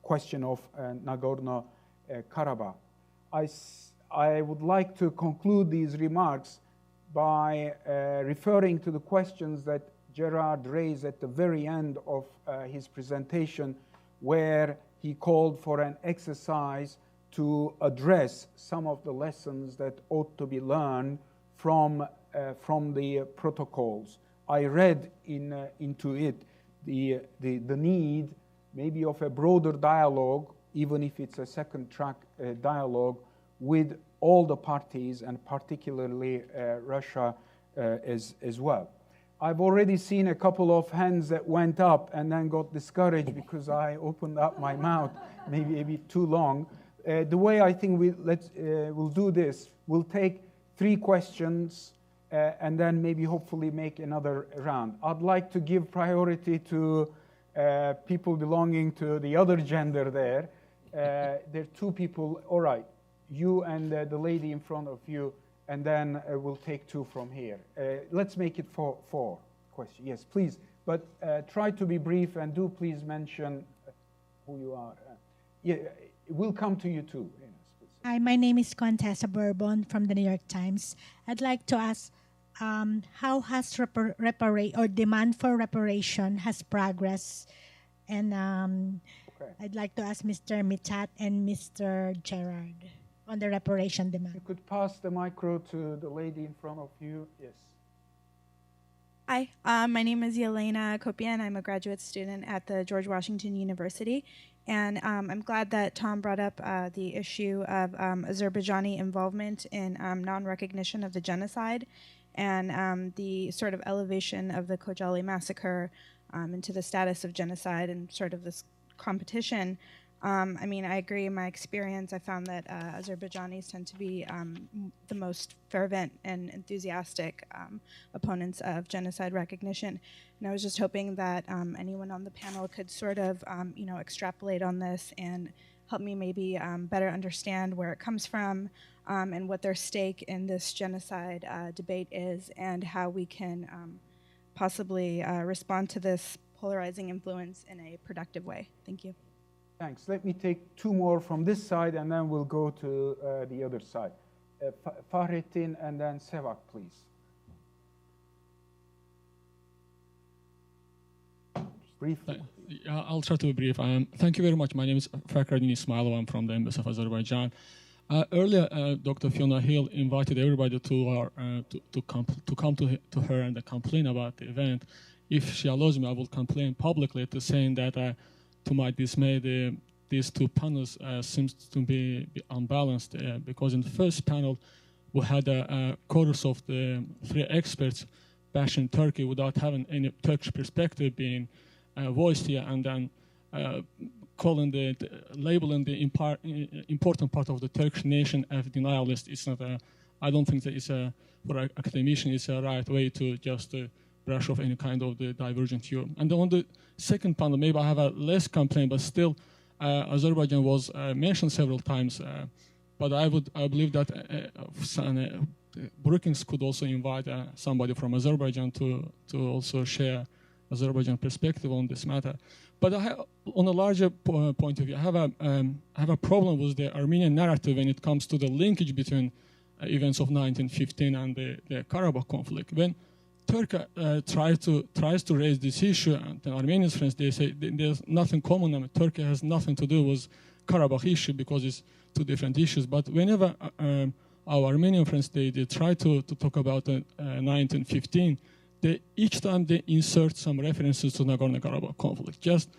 question of Nagorno-Karabakh. I would like to conclude these remarks by referring to the questions that Gerard raised at the very end of his presentation, where he called for an exercise to address some of the lessons that ought to be learned from the protocols. I read into it the need maybe of a broader dialogue, even if it's a second track dialogue, with all the parties, and particularly Russia as well. I've already seen a couple of hands that went up and then got discouraged because I opened up my mouth maybe a bit too long. The way I think we'll do this, we'll take 3 questions and then maybe hopefully make another round. I'd like to give priority to people belonging to the other gender there. There are 2 people, all right, you and the lady in front of you, and then we'll take 2 from here. Let's make it 4 questions. Yes, please, but try to be brief, and do please mention who you are. Yeah, we'll come to you too. Hi, my name is Contessa Bourbon from the New York Times. I'd like to ask, how has demand for reparation has progressed? And okay. I'd like to ask Mr. Mithat and Mr. Gerard on the reparation demand. You could pass the micro to the lady in front of you. Yes. Hi, my name is Yelena Kopian. I'm a graduate student at the George Washington University. And I'm glad that Tom brought up the issue of Azerbaijani involvement in non-recognition of the genocide. and the sort of elevation of the Khojaly massacre into the status of genocide and sort of this competition. I mean, I agree. In my experience, I found that Azerbaijanis tend to be the most fervent and enthusiastic opponents of genocide recognition. And I was just hoping that anyone on the panel could sort of, you know, extrapolate on this and help me maybe better understand where it comes from and what their stake in this genocide debate is, and how we can possibly respond to this polarizing influence in a productive way. Thank you. Thanks. Let me take two more from this side, and then we'll go to the other side. Fahrettin and then Sevak, please. Briefly. I'll try to be brief. Thank you very much. My name is Fakhreddin Ismailov. I'm from the Embassy of Azerbaijan. Earlier, Dr. Fiona Hill invited everybody to come to her and complain about the event. If she allows me, I will complain publicly to saying that, to my dismay, these two panels seems to be unbalanced because in the first panel, we had a chorus of the three experts bashing Turkey without having any Turkish perspective being voiced here, and then calling labeling the important part of the Turkish nation as denialist. It's not I don't think that it's for an academician, it's a right way to just brush off any kind of the divergent view. And on the second panel, maybe I have a less complaint, but still Azerbaijan was mentioned several times. But I believe that Brookings could also invite somebody from Azerbaijan to also share Azerbaijan perspective on this matter. But on a larger point of view, I have a problem with the Armenian narrative when it comes to the linkage between events of 1915 and the Karabakh conflict. When Turkey tries to raise this issue, and the Armenian friends, they say there's nothing common. I mean, Turkey has nothing to do with Karabakh issue because it's two different issues. But whenever our Armenian friends they try to talk about 1915, each time they insert some references to Nagorno-Karabakh conflict. Just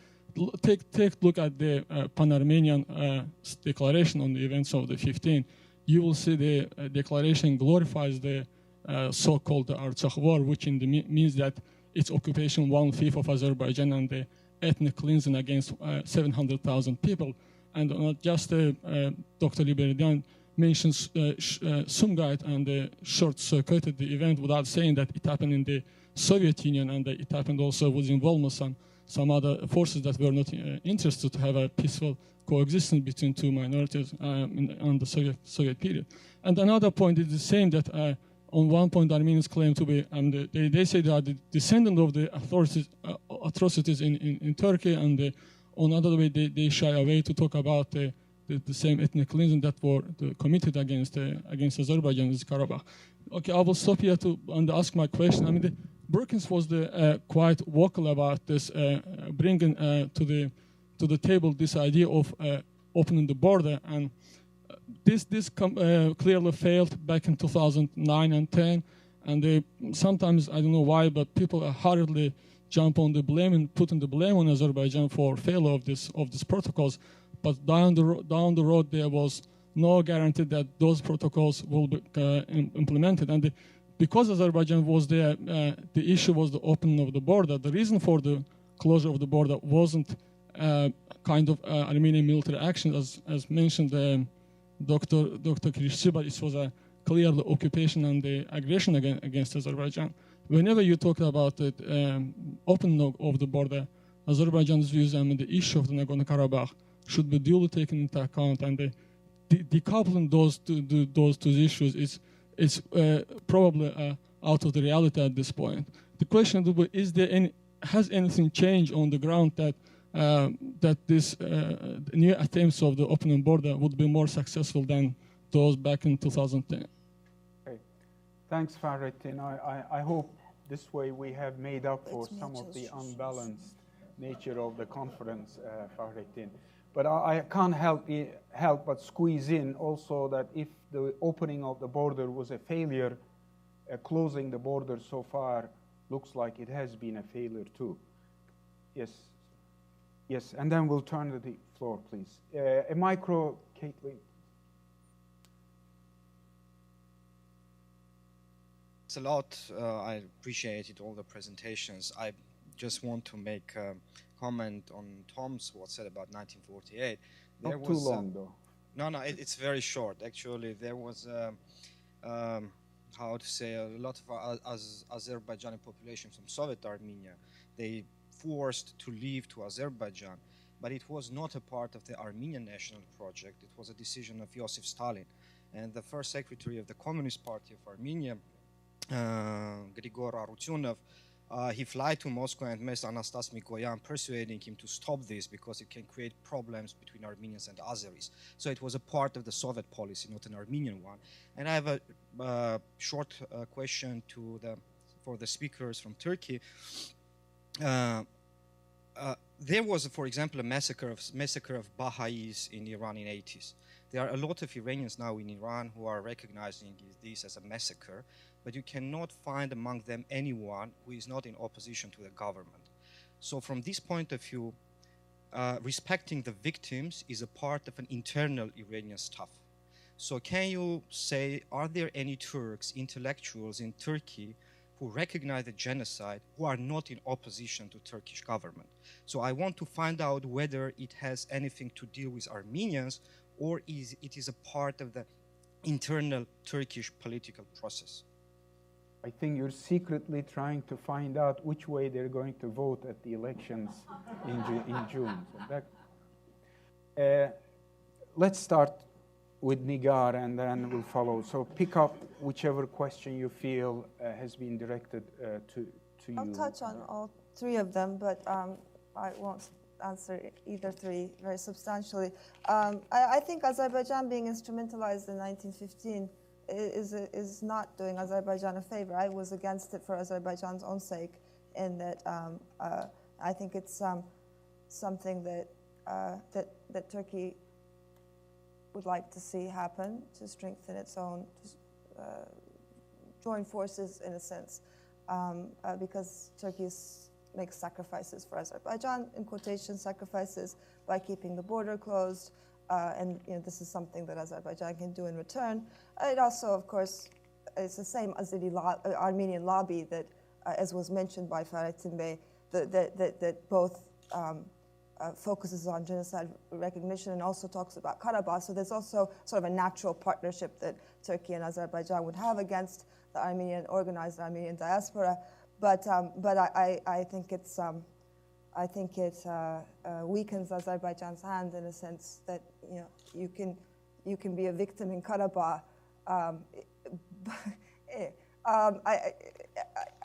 take a look at the Pan-Armenian declaration on the events of the 15. You will see the declaration glorifies the so-called Artsakh war, which means that its occupation 1/5 of Azerbaijan and the ethnic cleansing against 700,000 people. And not just Dr. Liberian mentions Sumgait and short-circuited the event without saying that it happened in the Soviet Union and it happened also with involvement of some other forces that were not interested to have a peaceful coexistence between two minorities on the Soviet period. And another point is the same that on one point Armenians claim to be, and they say they are the descendant of the atrocities in Turkey, and on another way they shy away to talk about the same ethnic cleansing that were committed against Azerbaijan in Karabakh. Okay, I will stop here and ask my question. I mean, Brookings was quite vocal about this, bringing to the table this idea of opening the border, and this clearly failed back in 2009 and 10, and sometimes I don't know why, but people hurriedly jump on the blame and putting the blame on Azerbaijan for failure of these protocols. But down the road, there was no guarantee that those protocols will be implemented. And because Azerbaijan was there, the issue was the opening of the border. The reason for the closure of the border wasn't kind of Armenian military action, as mentioned Dr. Kirishchi, but it was a clear occupation and the aggression against Azerbaijan. Whenever you talk about the opening of the border, Azerbaijan's views and the issue of the Nagorno-Karabakh should be duly taken into account, and decoupling those two issues is probably out of the reality at this point. The question is has anything changed on the ground that this new attempts of the opening border would be more successful than those back in 2010? Okay. Thanks, Fahrettin. I hope this way we have made up for some of the unbalanced nature of the conference, Fahrettin. But I can't help but squeeze in also that if the opening of the border was a failure, closing the border so far looks like it has been a failure too. Yes, and then we'll turn to the floor, please. A micro, Caitlin. Thanks a lot. I appreciated all the presentations. I just want to make a comment on Tom's what said about 1948. There Not too long, though. No, it's very short. Actually, there was, how to say, a lot of Azerbaijani population from Soviet Armenia. They forced to leave to Azerbaijan, but it was not a part of the Armenian national project. It was a decision of Joseph Stalin. And the first secretary of the Communist Party of Armenia, Grigor Arutyunov, he flew to Moscow and met Anastas Mikoyan, persuading him to stop this because it can create problems between Armenians and Azeris. So it was a part of the Soviet policy, not an Armenian one. And I have a short question for the speakers from Turkey. There was, for example, a massacre of Baha'is in Iran in the 80s. There are a lot of Iranians now in Iran who are recognizing this as a massacre, but you cannot find among them anyone who is not in opposition to the government. So from this point of view, respecting the victims is a part of an internal Iranian stuff. So can you say, are there any Turks, intellectuals in Turkey who recognize the genocide who are not in opposition to Turkish government? So I want to find out whether it has anything to do with Armenians or it is a part of the internal Turkish political process. I think you're secretly trying to find out which way they're going to vote at the elections in June. So let's start with Nigar and then we'll follow. So pick up whichever question you feel has been directed to you. I'll touch on all three of them, but I won't answer either three very substantially. I think Azerbaijan being instrumentalized in 1915 is not doing Azerbaijan a favor. I was against it for Azerbaijan's own sake, in that I think it's something that Turkey would like to see happen to strengthen its own, join forces in a sense, because Turkey makes sacrifices for Azerbaijan, in quotation, sacrifices by keeping the border closed. And this is something that Azerbaijan can do in return. It also, of course, it's the same Armenian lobby that, as was mentioned by Fahrettin Bey, that both focuses on genocide recognition and also talks about Karabakh. So there's also sort of a natural partnership that Turkey and Azerbaijan would have against the organized Armenian diaspora. But I think it's. I think it weakens Azerbaijan's hand in a sense that you can be a victim in Karabakh.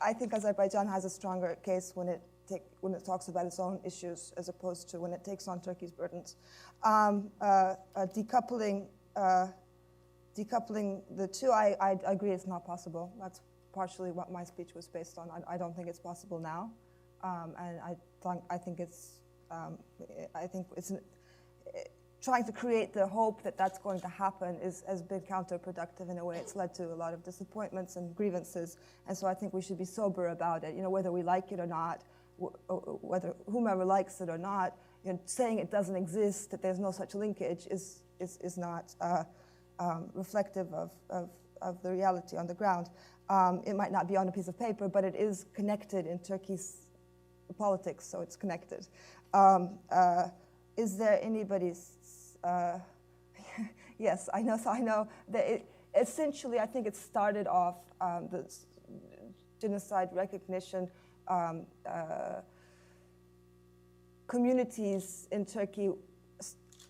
I think Azerbaijan has a stronger case when it talks about its own issues as opposed to when it takes on Turkey's burdens. Decoupling the two, I agree it's not possible. That's partially what my speech was based on. I don't think it's possible now. And I think it's trying to create the hope that that's going to happen has been counterproductive in a way. It's led to a lot of disappointments and grievances, and so I think we should be sober about it. Whether we like it or not, whether whomever likes it or not, saying it doesn't exist, that there's no such linkage, is not reflective of the reality on the ground. It might not be on a piece of paper, but it is connected in Turkey's politics, so it's connected. Is there anybody's? Yes, I know. So I know that essentially, I think it started off the genocide recognition. Communities in Turkey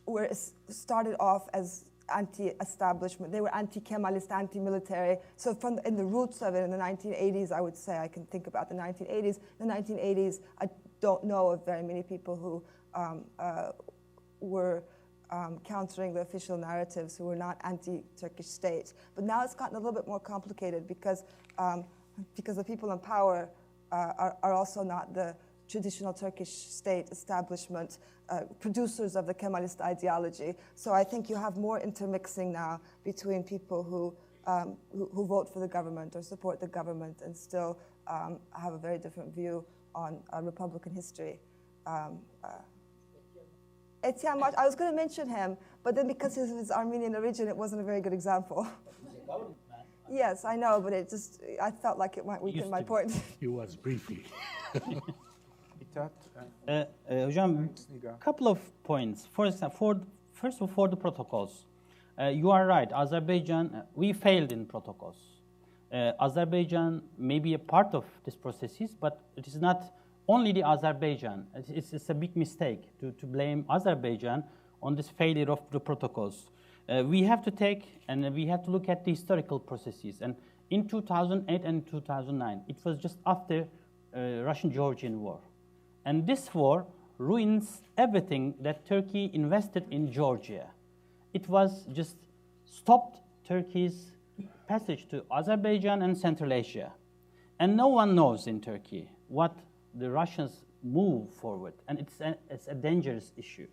were started off as anti-establishment. They were anti-Kemalist, anti-military. So in the roots of it in the 1980s, I would say I can think about the 1980s. In the 1980s, I don't know of very many people who were countering the official narratives, who were not anti-Turkish state. But now it's gotten a little bit more complicated because the people in power are also not the traditional Turkish state establishment, producers of the Kemalist ideology. So I think you have more intermixing now between people who vote for the government or support the government and still have a very different view on Republican history. Etienne March, I was going to mention him, but then because of his Armenian origin, it wasn't a very good example. Yes, I know, but I felt like it might weaken my point. He was briefly. Hocam, couple of points. For example, first of all, for the protocols. You are right, Azerbaijan, we failed in protocols. Azerbaijan may be a part of these processes, but it is not only the Azerbaijan. It's a big mistake to blame Azerbaijan on this failure of the protocols. We have to take and we have to look at the historical processes. And in 2008 and 2009, it was just after Russian-Georgian war. And this war ruins everything that Turkey invested in Georgia. It was just stopped Turkey's passage to Azerbaijan and Central Asia. And no one knows in Turkey what the Russians move forward. And it's a dangerous issue.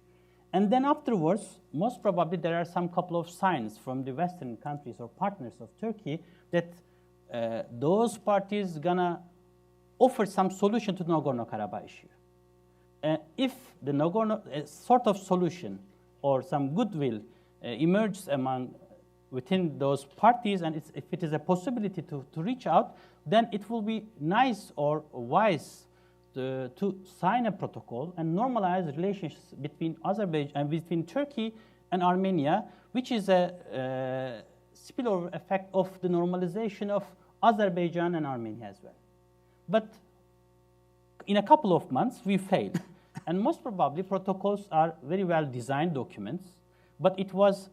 And then afterwards, most probably there are some couple of signs from the Western countries or partners of Turkey that those parties gonna offer some solution to Nagorno-Karabakh issue. If the Nagorno sort of solution or some goodwill emerges within those parties, and if it is a possibility to reach out, then it will be nice or wise to sign a protocol and normalize relations between Azerbaijan and between Turkey and Armenia, which is a spillover effect of the normalization of Azerbaijan and Armenia as well. But in a couple of months, we failed. And most probably, protocols are very well designed documents, but it was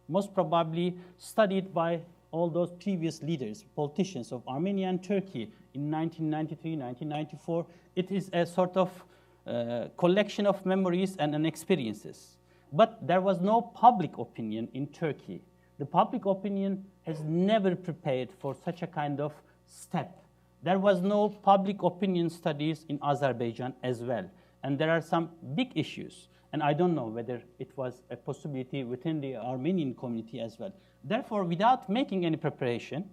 most probably studied by all those previous leaders, politicians of Armenia and Turkey in 1993, 1994. It is a sort of collection of memories and experiences. But there was no public opinion in Turkey. The public opinion has never prepared for such a kind of step. There was no public opinion studies in Azerbaijan as well. And there are some big issues. And I don't know whether it was a possibility within the Armenian community as well. Therefore, without making any preparation,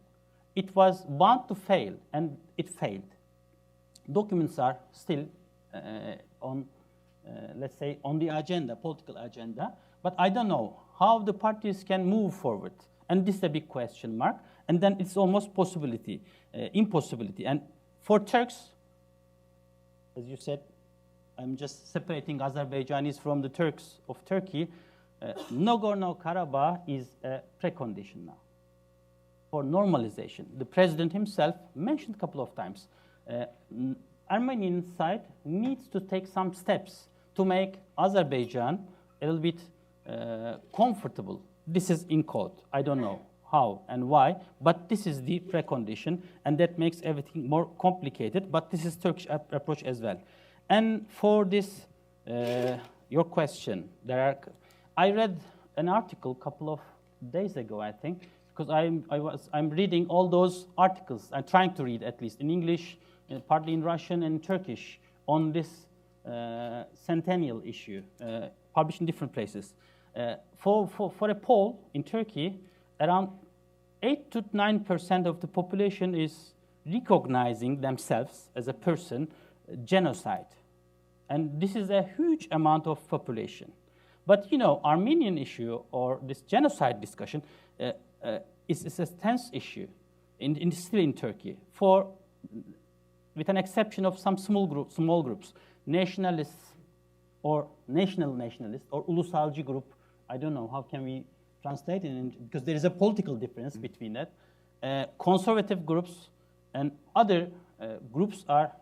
it was bound to fail, and it failed. Documents are still let's say, on the agenda, political agenda, but I don't know how the parties can move forward. And this is a big question mark. And then it's almost impossibility. And for Turks, as you said, I'm just separating Azerbaijanis from the Turks of Turkey. Nagorno-Karabakh is a precondition now for normalization. The president himself mentioned a couple of times. Armenian side needs to take some steps to make Azerbaijan a little bit comfortable. This is in quote. I don't know how and why, but this is the precondition, and that makes everything more complicated, but this is Turkish approach as well. And for this, your question, I read an article a couple of days ago, I think, because I'm reading all those articles. I'm trying to read at least in English, partly in Russian and Turkish on this centennial issue, published in different places. For a poll in Turkey, around 8 to 9% of the population is recognizing themselves as a person genocide. And this is a huge amount of population. But, Armenian issue or this genocide discussion is a tense issue still in Turkey, with an exception of some small groups, nationalists or national nationalists or ulusalcı group. I don't know, how can we translate it? Because there is a political difference between that. Conservative groups and other groups are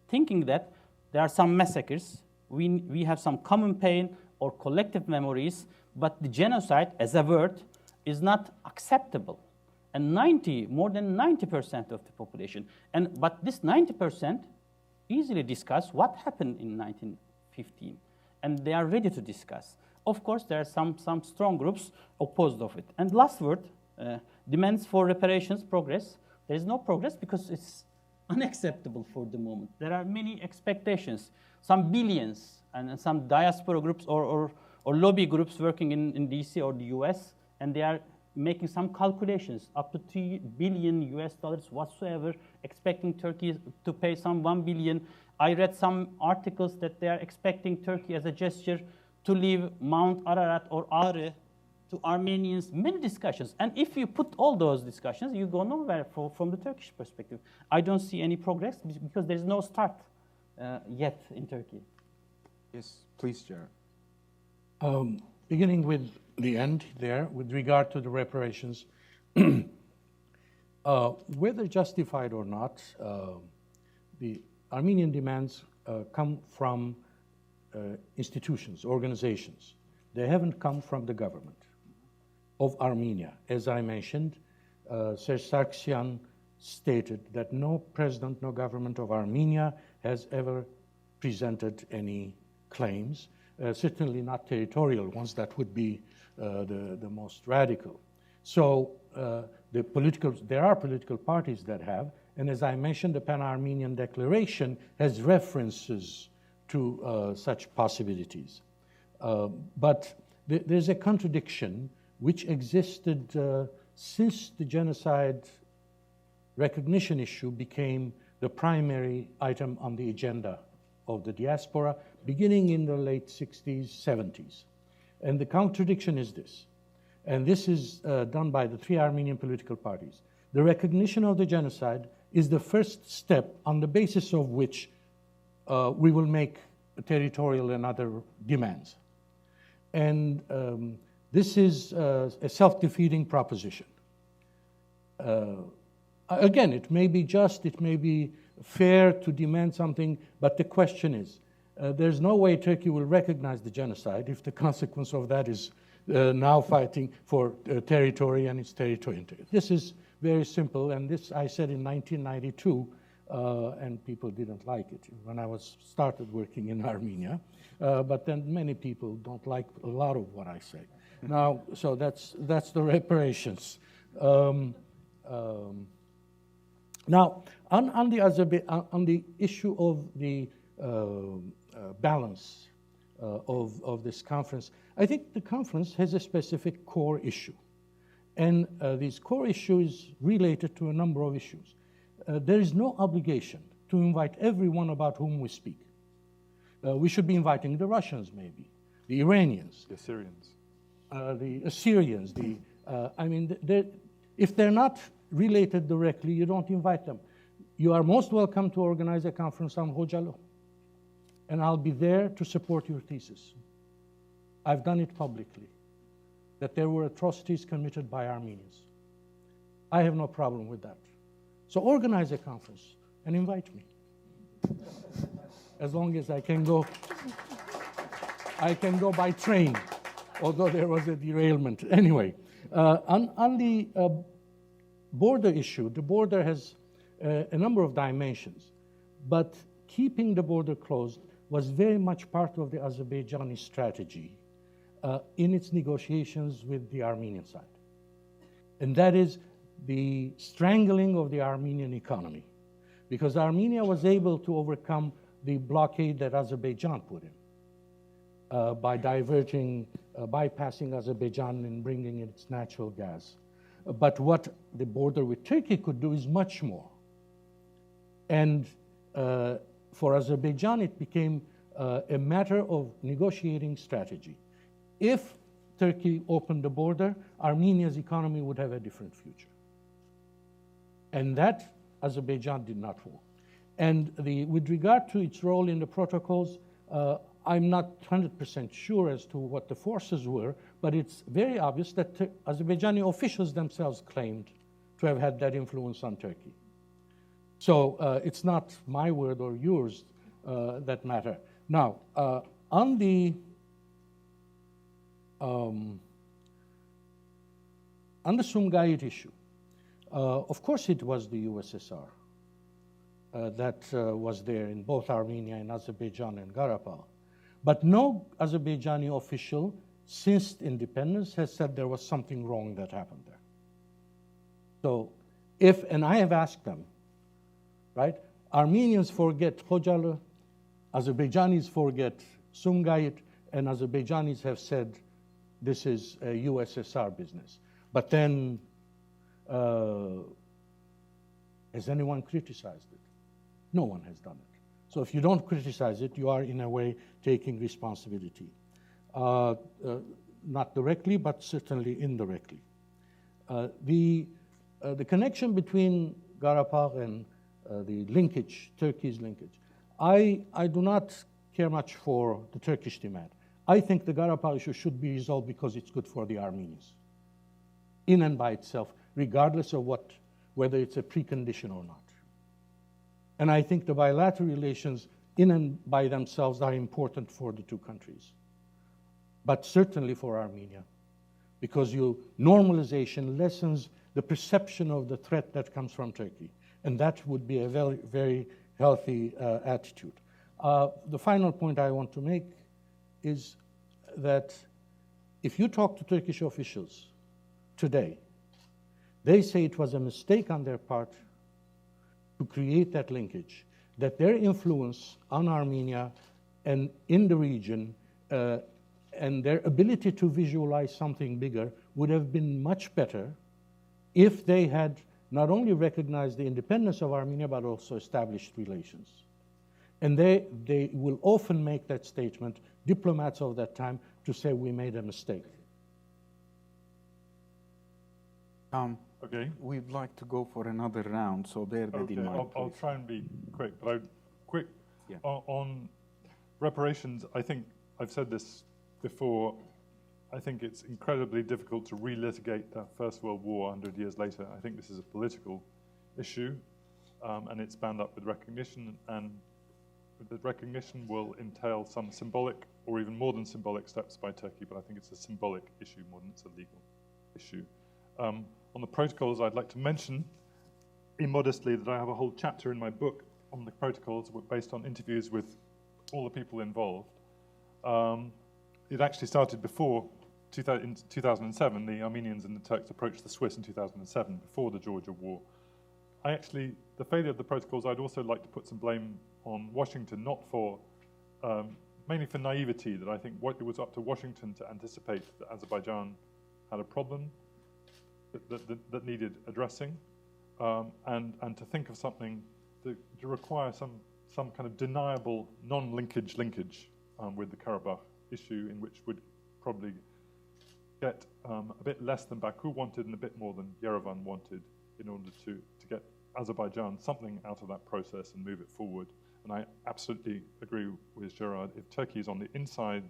thinking that there are some massacres, we have some common pain or collective memories, but the genocide as a word is not acceptable. And more than 90% of the population. But this 90% easily discuss what happened in 1915. And they are ready to discuss. Of course, there are some strong groups opposed of it. And last word, demands for reparations, progress. There is no progress because it's unacceptable for the moment. There are many expectations, some billions, and some diaspora groups or lobby groups working in DC or the US, and they are making some calculations, up to $3 billion whatsoever, expecting Turkey to pay some 1 billion. I read some articles that they are expecting Turkey as a gesture to leave Mount Ararat or Ağrı to Armenians, many discussions. And if you put all those discussions, you go nowhere from the Turkish perspective. I don't see any progress because there's no start yet in Turkey. Yes, please, Jared. Beginning with the end there, with regard to the reparations, whether justified or not, the Armenian demands come from institutions, organizations. They haven't come from the government of Armenia. As I mentioned, Serge Sargsyan stated that no president, no government of Armenia has ever presented any claims, certainly not territorial ones. That would be the most radical. So there are political parties that have, and as I mentioned, the Pan-Armenian Declaration has references to such possibilities. But there's a contradiction which existed since the genocide recognition issue became the primary item on the agenda of the diaspora, beginning in the late 60s, 70s. And the contradiction is this, and this is done by the three Armenian political parties. The recognition of the genocide is the first step on the basis of which we will make territorial and other demands. And this is a self-defeating proposition. Again, it may be just, it may be fair to demand something, but the question is, there's no way Turkey will recognize the genocide if the consequence of that is now fighting for territory and its territory. This is very simple, and this I said in 1992, and people didn't like it when I started working in Armenia. But then many people don't like a lot of what I say. Now, so that's the reparations. Now, on the issue of the balance of this conference, I think the conference has a specific core issue. And these core issues related to a number of issues. There is no obligation to invite everyone about whom we speak. We should be inviting the Russians, maybe, the Iranians, the Assyrians, the Assyrians. If they're not related directly, you don't invite them. You are most welcome to organize a conference on Hocalı, and I'll be there to support your thesis. I've done it publicly, that there were atrocities committed by Armenians. I have no problem with that. So organize a conference and invite me. As long as I can go by train, although there was a derailment. Anyway, on the border issue, the border has a number of dimensions, but keeping the border closed was very much part of the Azerbaijani strategy in its negotiations with the Armenian side. And that is the strangling of the Armenian economy, because Armenia was able to overcome the blockade that Azerbaijan put in by bypassing Azerbaijan and bringing in its natural gas. But what the border with Turkey could do is much more. And for Azerbaijan, it became a matter of negotiating strategy. If Turkey opened the border, Armenia's economy would have a different future. And that Azerbaijan did not want. And with regard to its role in the protocols, I'm not 100% sure as to what the forces were, but it's very obvious that Azerbaijani officials themselves claimed to have had that influence on Turkey. So it's not my word or yours that matter. Now, on the Sumgayit issue, of course it was the USSR that was there in both Armenia and Azerbaijan and Karabakh. But no Azerbaijani official since independence has said there was something wrong that happened there. So and I have asked them, right, Armenians forget Hocalı, Azerbaijanis forget Sumgayit, and Azerbaijanis have said this is a USSR business. But then, has anyone criticized it? No one has done it. So if you don't criticize it, you are in a way taking responsibility. not directly, but certainly indirectly. The connection between Karabakh and the linkage, Turkey's linkage, I do not care much for the Turkish demand. I think the Karabakh issue should be resolved because it's good for the Armenians, in and by itself, regardless of whether it's a precondition or not. And I think the bilateral relations in and by themselves are important for the two countries, but certainly for Armenia, because normalization lessens the perception of the threat that comes from Turkey, and that would be a very, very healthy attitude. The final point I want to make is that if you talk to Turkish officials today, they say it was a mistake on their part to create that linkage, that their influence on Armenia and in the region and their ability to visualize something bigger would have been much better if they had not only recognized the independence of Armenia, but also established relations. And they will often make that statement, diplomats of that time, to say we made a mistake. Okay. We'd like to go for another round, so bear that in mind. I'll try and be quick, but on reparations, I think I've said this before. I think it's incredibly difficult to relitigate the First World War 100 years later. I think this is a political issue, and it's bound up with recognition, and the recognition will entail some symbolic or even more than symbolic steps by Turkey, but I think it's a symbolic issue more than it's a legal issue. On the protocols, I'd like to mention immodestly that I have a whole chapter in my book on the protocols based on interviews with all the people involved. It actually started before in 2007. The Armenians and the Turks approached the Swiss in 2007, before the Georgia War. The failure of the protocols, I'd also like to put some blame on Washington, not for, mainly for naivety, that I think it was up to Washington to anticipate that Azerbaijan had a problem that needed addressing, and to think of something to require some kind of deniable non-linkage linkage with the Karabakh issue, in which would probably get a bit less than Baku wanted and a bit more than Yerevan wanted, in order to get Azerbaijan something out of that process and move it forward. And I absolutely agree with Gerard. If Turkey is on the inside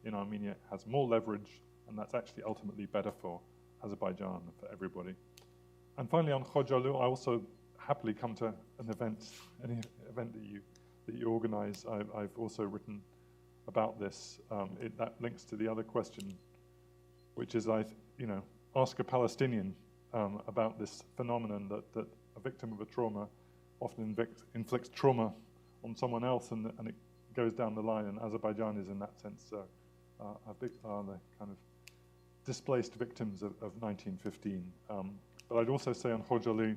in Armenia, it has more leverage, and that's actually ultimately better for Azerbaijan and for everybody. And finally, on Khojalu, I also happily come to any event that you organize. I've also written about this. That links to the other question, which is, ask a Palestinian about this phenomenon that a victim of a trauma often inflicts trauma on someone else, and it goes down the line, and Azerbaijan is in that sense are the kind of displaced victims of 1915. But I'd also say on Khojaly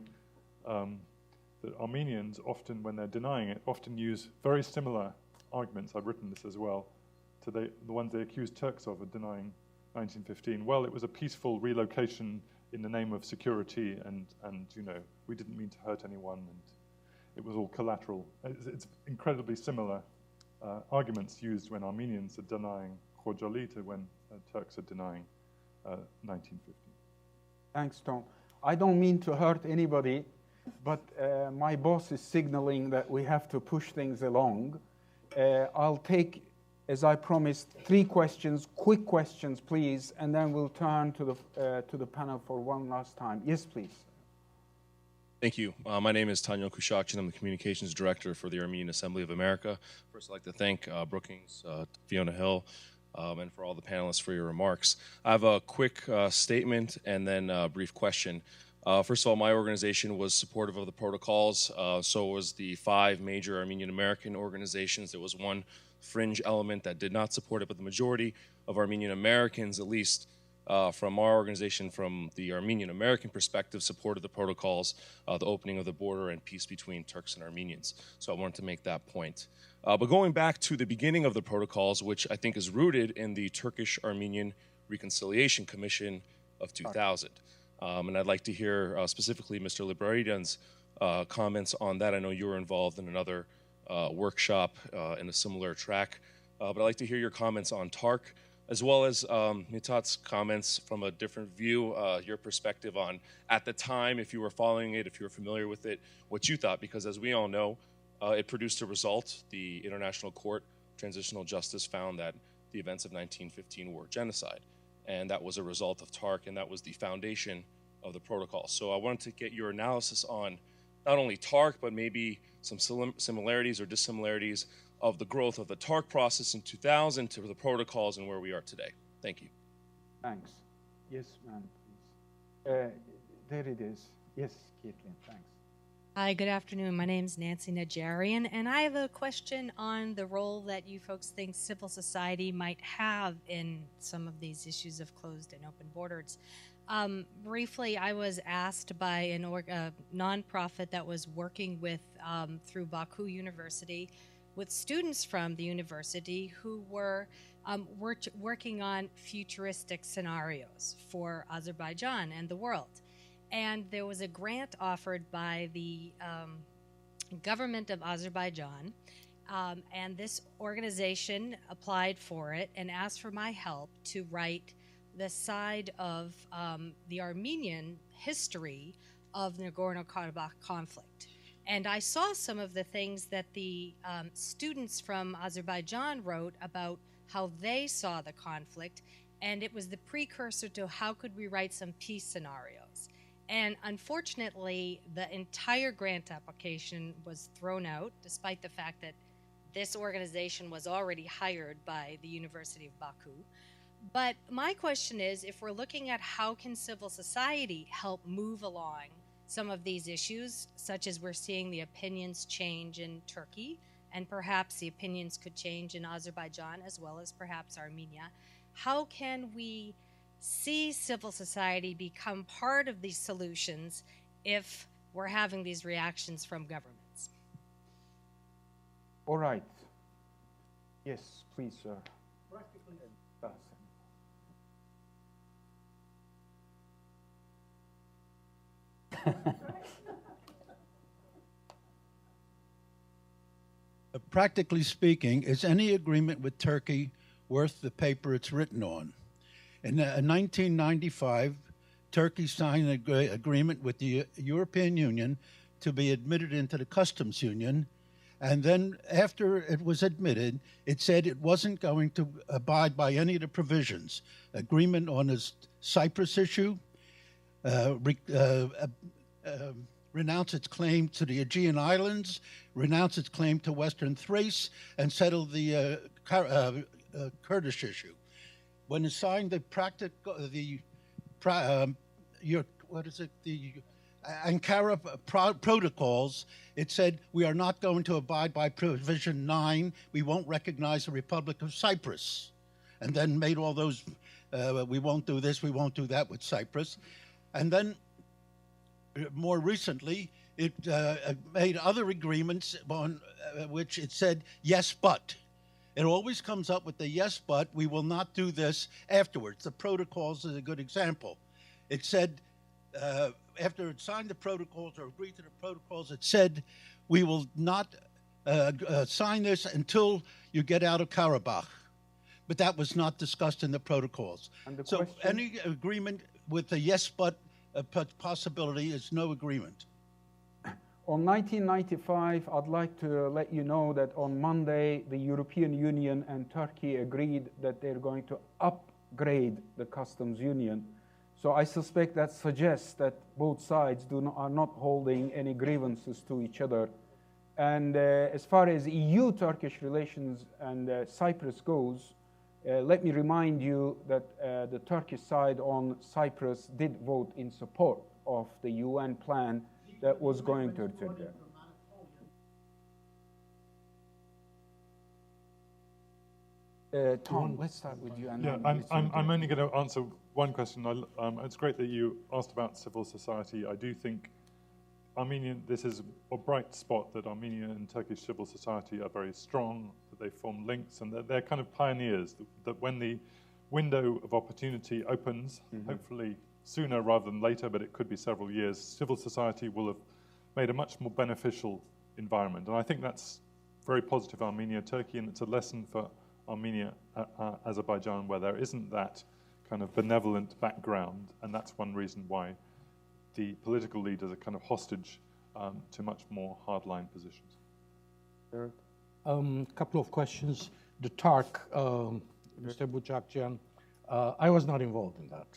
that Armenians often, when they're denying it, often use very similar arguments, I've written this as well, to the ones they accuse Turks of denying 1915. Well, it was a peaceful relocation in the name of security, and we didn't mean to hurt anyone, and it was all collateral. It's incredibly similar arguments used when Armenians are denying Khojaly to when Turks are denying 1915. Thanks, Tom. I don't mean to hurt anybody, but my boss is signaling that we have to push things along. I'll take, as I promised, 3 questions, quick questions, please, and then we'll turn to the panel for one last time. Yes, please. Thank you. My name is Tanya Kushakchin. I'm the Communications Director for the Armenian Assembly of America. First, I'd like to thank Brookings, Fiona Hill, and for all the panelists for your remarks. I have a quick statement and then a brief question. First of all, my organization was supportive of the protocols. So was the 5 major Armenian American organizations. There was one fringe element that did not support it, but the majority of Armenian Americans, at least from our organization, from the Armenian American perspective, supported the protocols, the opening of the border, and peace between Turks and Armenians. So I wanted to make that point. But going back to the beginning of the protocols, which I think is rooted in the Turkish-Armenian Reconciliation Commission of 2000. And I'd like to hear specifically Mr. Librarian's comments on that. I know you were involved in another workshop in a similar track, but I'd like to hear your comments on TARC, as well as Mithat's comments from a different view, your perspective on, at the time, if you were following it, if you were familiar with it, what you thought, because as we all know, it produced a result. The International Court of Transitional Justice found that the events of 1915 were genocide, and that was a result of TARC, and that was the foundation of the protocol. So I wanted to get your analysis on not only TARC, but maybe some similarities or dissimilarities of the growth of the TARC process in 2000 to the protocols and where we are today. Thank you. Thanks. Yes, ma'am, please. There it is. Yes, Caitlin, thanks. Hi, good afternoon. My name is Nancy Najarian, and I have a question on the role that you folks think civil society might have in some of these issues of closed and open borders. Briefly, I was asked by a nonprofit that was working with, through Baku University, with students from the university who were working on futuristic scenarios for Azerbaijan and the world. And there was a grant offered by the government of Azerbaijan, and this organization applied for it and asked for my help to write the side of the Armenian history of the Nagorno-Karabakh conflict. And I saw some of the things that the students from Azerbaijan wrote about how they saw the conflict, and it was the precursor to how could we write some peace scenarios. And unfortunately, the entire grant application was thrown out, despite the fact that this organization was already hired by the University of Baku. But my question is, if we're looking at how can civil society help move along some of these issues, such as we're seeing the opinions change in Turkey, and perhaps the opinions could change in Azerbaijan as well as perhaps Armenia, how can we see civil society become part of these solutions if we're having these reactions from governments? All right. Yes, please, sir. Practically speaking, is any agreement with Turkey worth the paper it's written on? In 1995, Turkey signed an agreement with the European Union to be admitted into the customs union. And then after it was admitted, it said it wasn't going to abide by any of the provisions. Agreement on the Cyprus issue, renounce its claim to the Aegean Islands, renounce its claim to Western Thrace, and settle the Kurdish issue. When it signed the Ankara protocols, it said we are not going to abide by provision 9. We won't recognize the Republic of Cyprus, and then made all those we won't do this, we won't do that with Cyprus, and then more recently it made other agreements on which it said yes, but. It always comes up with the yes, but we will not do this afterwards. The protocols is a good example. It said, after it signed the protocols or agreed to the protocols, it said, we will not sign this until you get out of Karabakh. But that was not discussed in the protocols. So any agreement with the yes, but possibility is no agreement. On 1995, I'd like to let you know that on Monday, the European Union and Turkey agreed that they're going to upgrade the customs union. So I suspect that suggests that both sides are not holding any grievances to each other. And as far as EU-Turkish relations and Cyprus goes, let me remind you that the Turkish side on Cyprus did vote in support of the UN plan that was going to return there. Tom, let's start with you. And yeah, I'm only going to answer one question. It's great that you asked about civil society. I do think this is a bright spot that Armenian and Turkish civil society are very strong, that they form links, and they're kind of pioneers, that when the window of opportunity opens, hopefully sooner rather than later, but it could be several years, civil society will have made a much more beneficial environment. And I think that's very positive, Armenia, Turkey, and it's a lesson for Armenia, Azerbaijan, where there isn't that kind of benevolent background, and that's one reason why the political leaders are kind of hostage to much more hardline positions. A couple of questions. The TARC, Mr. Buchakjian, I was not involved in that.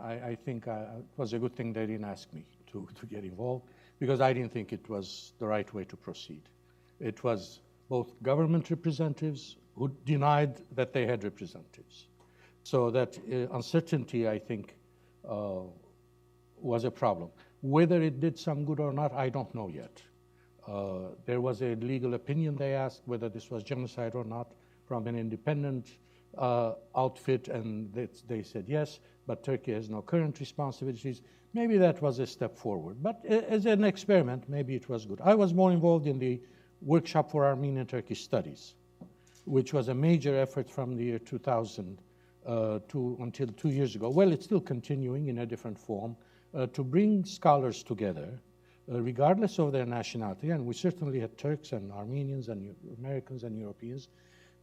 I think it was a good thing they didn't ask me to get involved, because I didn't think it was the right way to proceed. It was both government representatives who denied that they had representatives. So that uncertainty, I think, was a problem. Whether it did some good or not, I don't know yet. There was a legal opinion they asked whether this was genocide or not from an independent outfit, and they said yes, but Turkey has no current responsibilities. Maybe that was a step forward. But as an experiment, maybe it was good. I was more involved in the Workshop for Armenian Turkish Studies, which was a major effort from the year 2000 until 2 years ago. Well, it's still continuing in a different form, to bring scholars together, regardless of their nationality, and we certainly had Turks and Armenians and Americans and Europeans,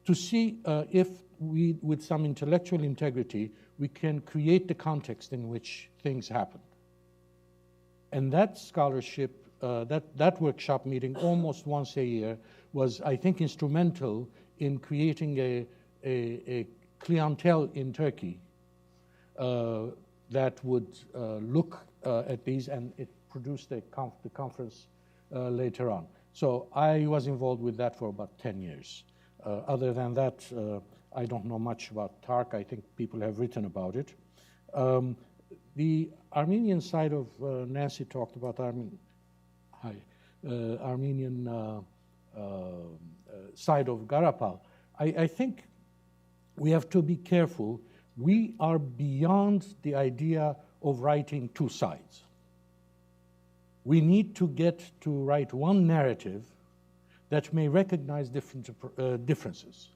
to see if we, with some intellectual integrity, we can create the context in which things happen. And that scholarship, that workshop meeting almost once a year was, I think, instrumental in creating a clientele in Turkey that would look at these, and it produced the conference later on. So I was involved with that for about 10 years. Other than that, I don't know much about TARC. I think people have written about it. The Armenian side of, Nancy talked about Armenian side of Garapal. I think we have to be careful. We are beyond the idea of writing two sides. We need to get to write one narrative that may recognize different differences.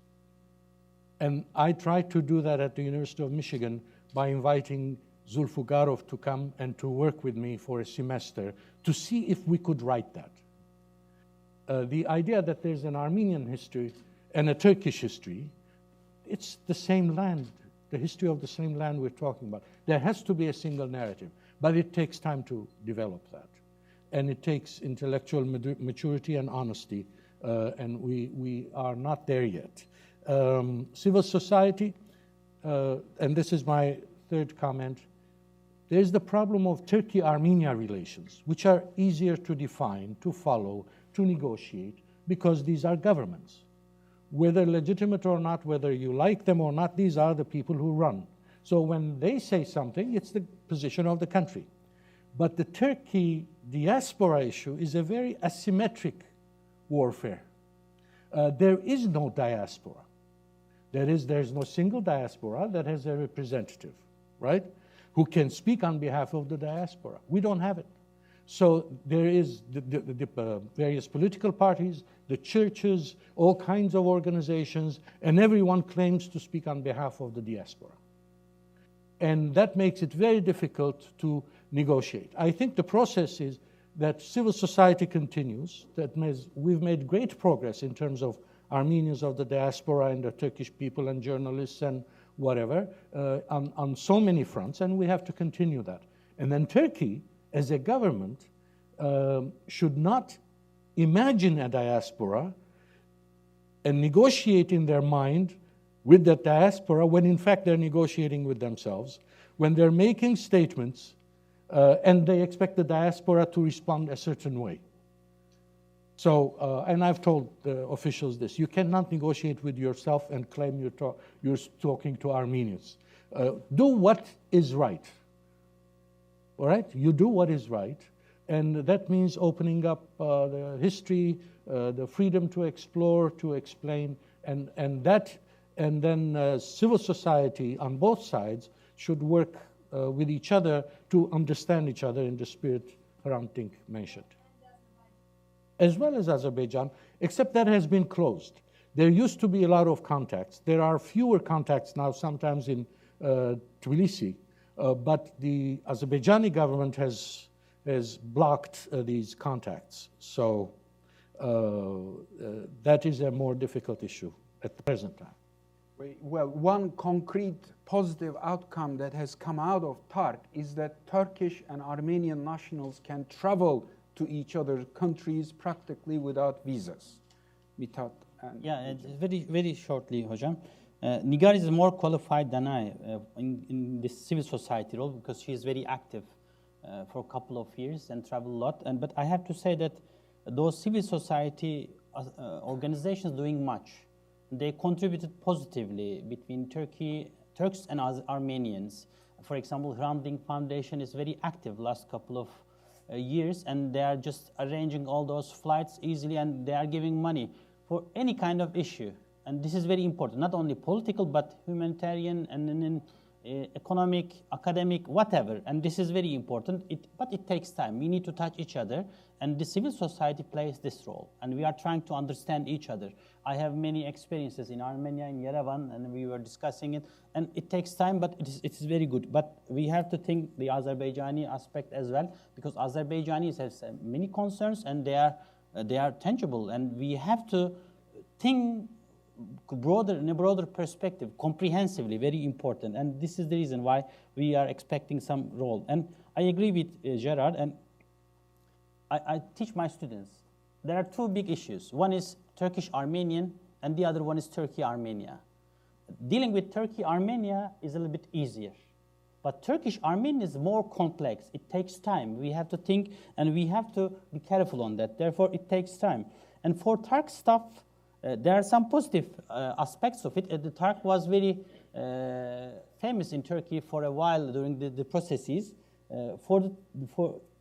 And I tried to do that at the University of Michigan by inviting Zulfugarov to come and to work with me for a semester to see if we could write that. The idea that there's an Armenian history and a Turkish history, it's the same land, the history of the same land we're talking about. There has to be a single narrative, but it takes time to develop that. And it takes intellectual maturity and honesty, and we are not there yet. Civil society, and this is my third comment, there's the problem of Turkey-Armenia relations, which are easier to define, to follow, to negotiate, because these are governments. Whether legitimate or not, whether you like them or not, these are the people who run. So when they say something, it's the position of the country. But the Turkey diaspora issue is a very asymmetric warfare. There is no diaspora. There's no single diaspora that has a representative, right, who can speak on behalf of the diaspora. We don't have it. So there is the various political parties, the churches, all kinds of organizations, and everyone claims to speak on behalf of the diaspora. And that makes it very difficult to negotiate. I think the process is that civil society continues, we've made great progress in terms of Armenians of the diaspora and the Turkish people and journalists and whatever, on so many fronts, and we have to continue that. And then Turkey, as a government, should not imagine a diaspora and negotiate in their mind with the diaspora when in fact they're negotiating with themselves, when they're making statements and they expect the diaspora to respond a certain way. So, and I've told the officials this, you cannot negotiate with yourself and claim you're talking to Armenians. Do what is right, all right? You do what is right, and that means opening up the history, the freedom to explore, to explain, and then civil society on both sides should work with each other to understand each other in the spirit Hrant Dink mentioned. As well as Azerbaijan, except that has been closed. There used to be a lot of contacts. There are fewer contacts now, sometimes in Tbilisi, but the Azerbaijani government has blocked these contacts. So that is a more difficult issue at the present time. Well, one concrete positive outcome that has come out of TARC is that Turkish and Armenian nationals can travel to each other's countries practically without visas. Mithat and yeah, very shortly, Hocam. Nigar is more qualified than I in this civil society role because she is very active for a couple of years and travel a lot. But I have to say that those civil society organizations doing much. They contributed positively between Turks and Armenians. For example, Hrant Dink Foundation is very active last couple of years, and they are just arranging all those flights easily, and they are giving money for any kind of issue. And this is very important, not only political, but humanitarian and then economic, academic, whatever. And this is very important, but it takes time. We need to touch each other, and the civil society plays this role. And we are trying to understand each other. I have many experiences in Armenia, in Yerevan, and we were discussing it. And it takes time, but it is very good. But we have to think the Azerbaijani aspect as well, because Azerbaijanis have many concerns, and they are tangible. And we have to think in a broader perspective, comprehensively, very important. And this is the reason why we are expecting some role. And I agree with Gerard, and I teach my students. There are two big issues. One is Turkish-Armenian, and the other one is Turkey-Armenia. Dealing with Turkey-Armenia is a little bit easier. But Turkish-Armenian is more complex. It takes time. We have to think, and we have to be careful on that. Therefore, it takes time. And for TARC stuff, there are some positive aspects of it. The TARC was very famous in Turkey for a while during the processes.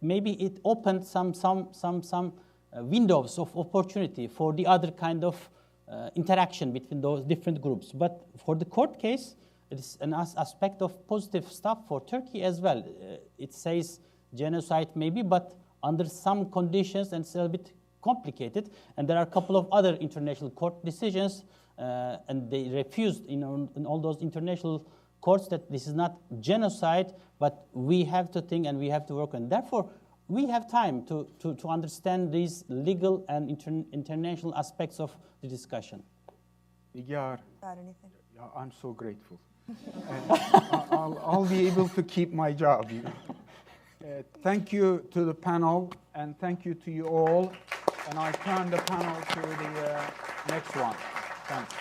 Maybe it opened some windows of opportunity for the other kind of interaction between those different groups. But for the court case, it is an aspect of positive stuff for Turkey as well. It says genocide maybe, but under some conditions, and it's a bit complicated, and there are a couple of other international court decisions, and they refused in all those international courts that this is not genocide, but we have to think and we have to work on. Therefore, we have time to understand these legal and international aspects of the discussion. Nigar, Got anything? I'm so grateful. I'll be able to keep my job. You know. Thank you to the panel, and thank you to you all. And I turn the panel to the next one. Thanks.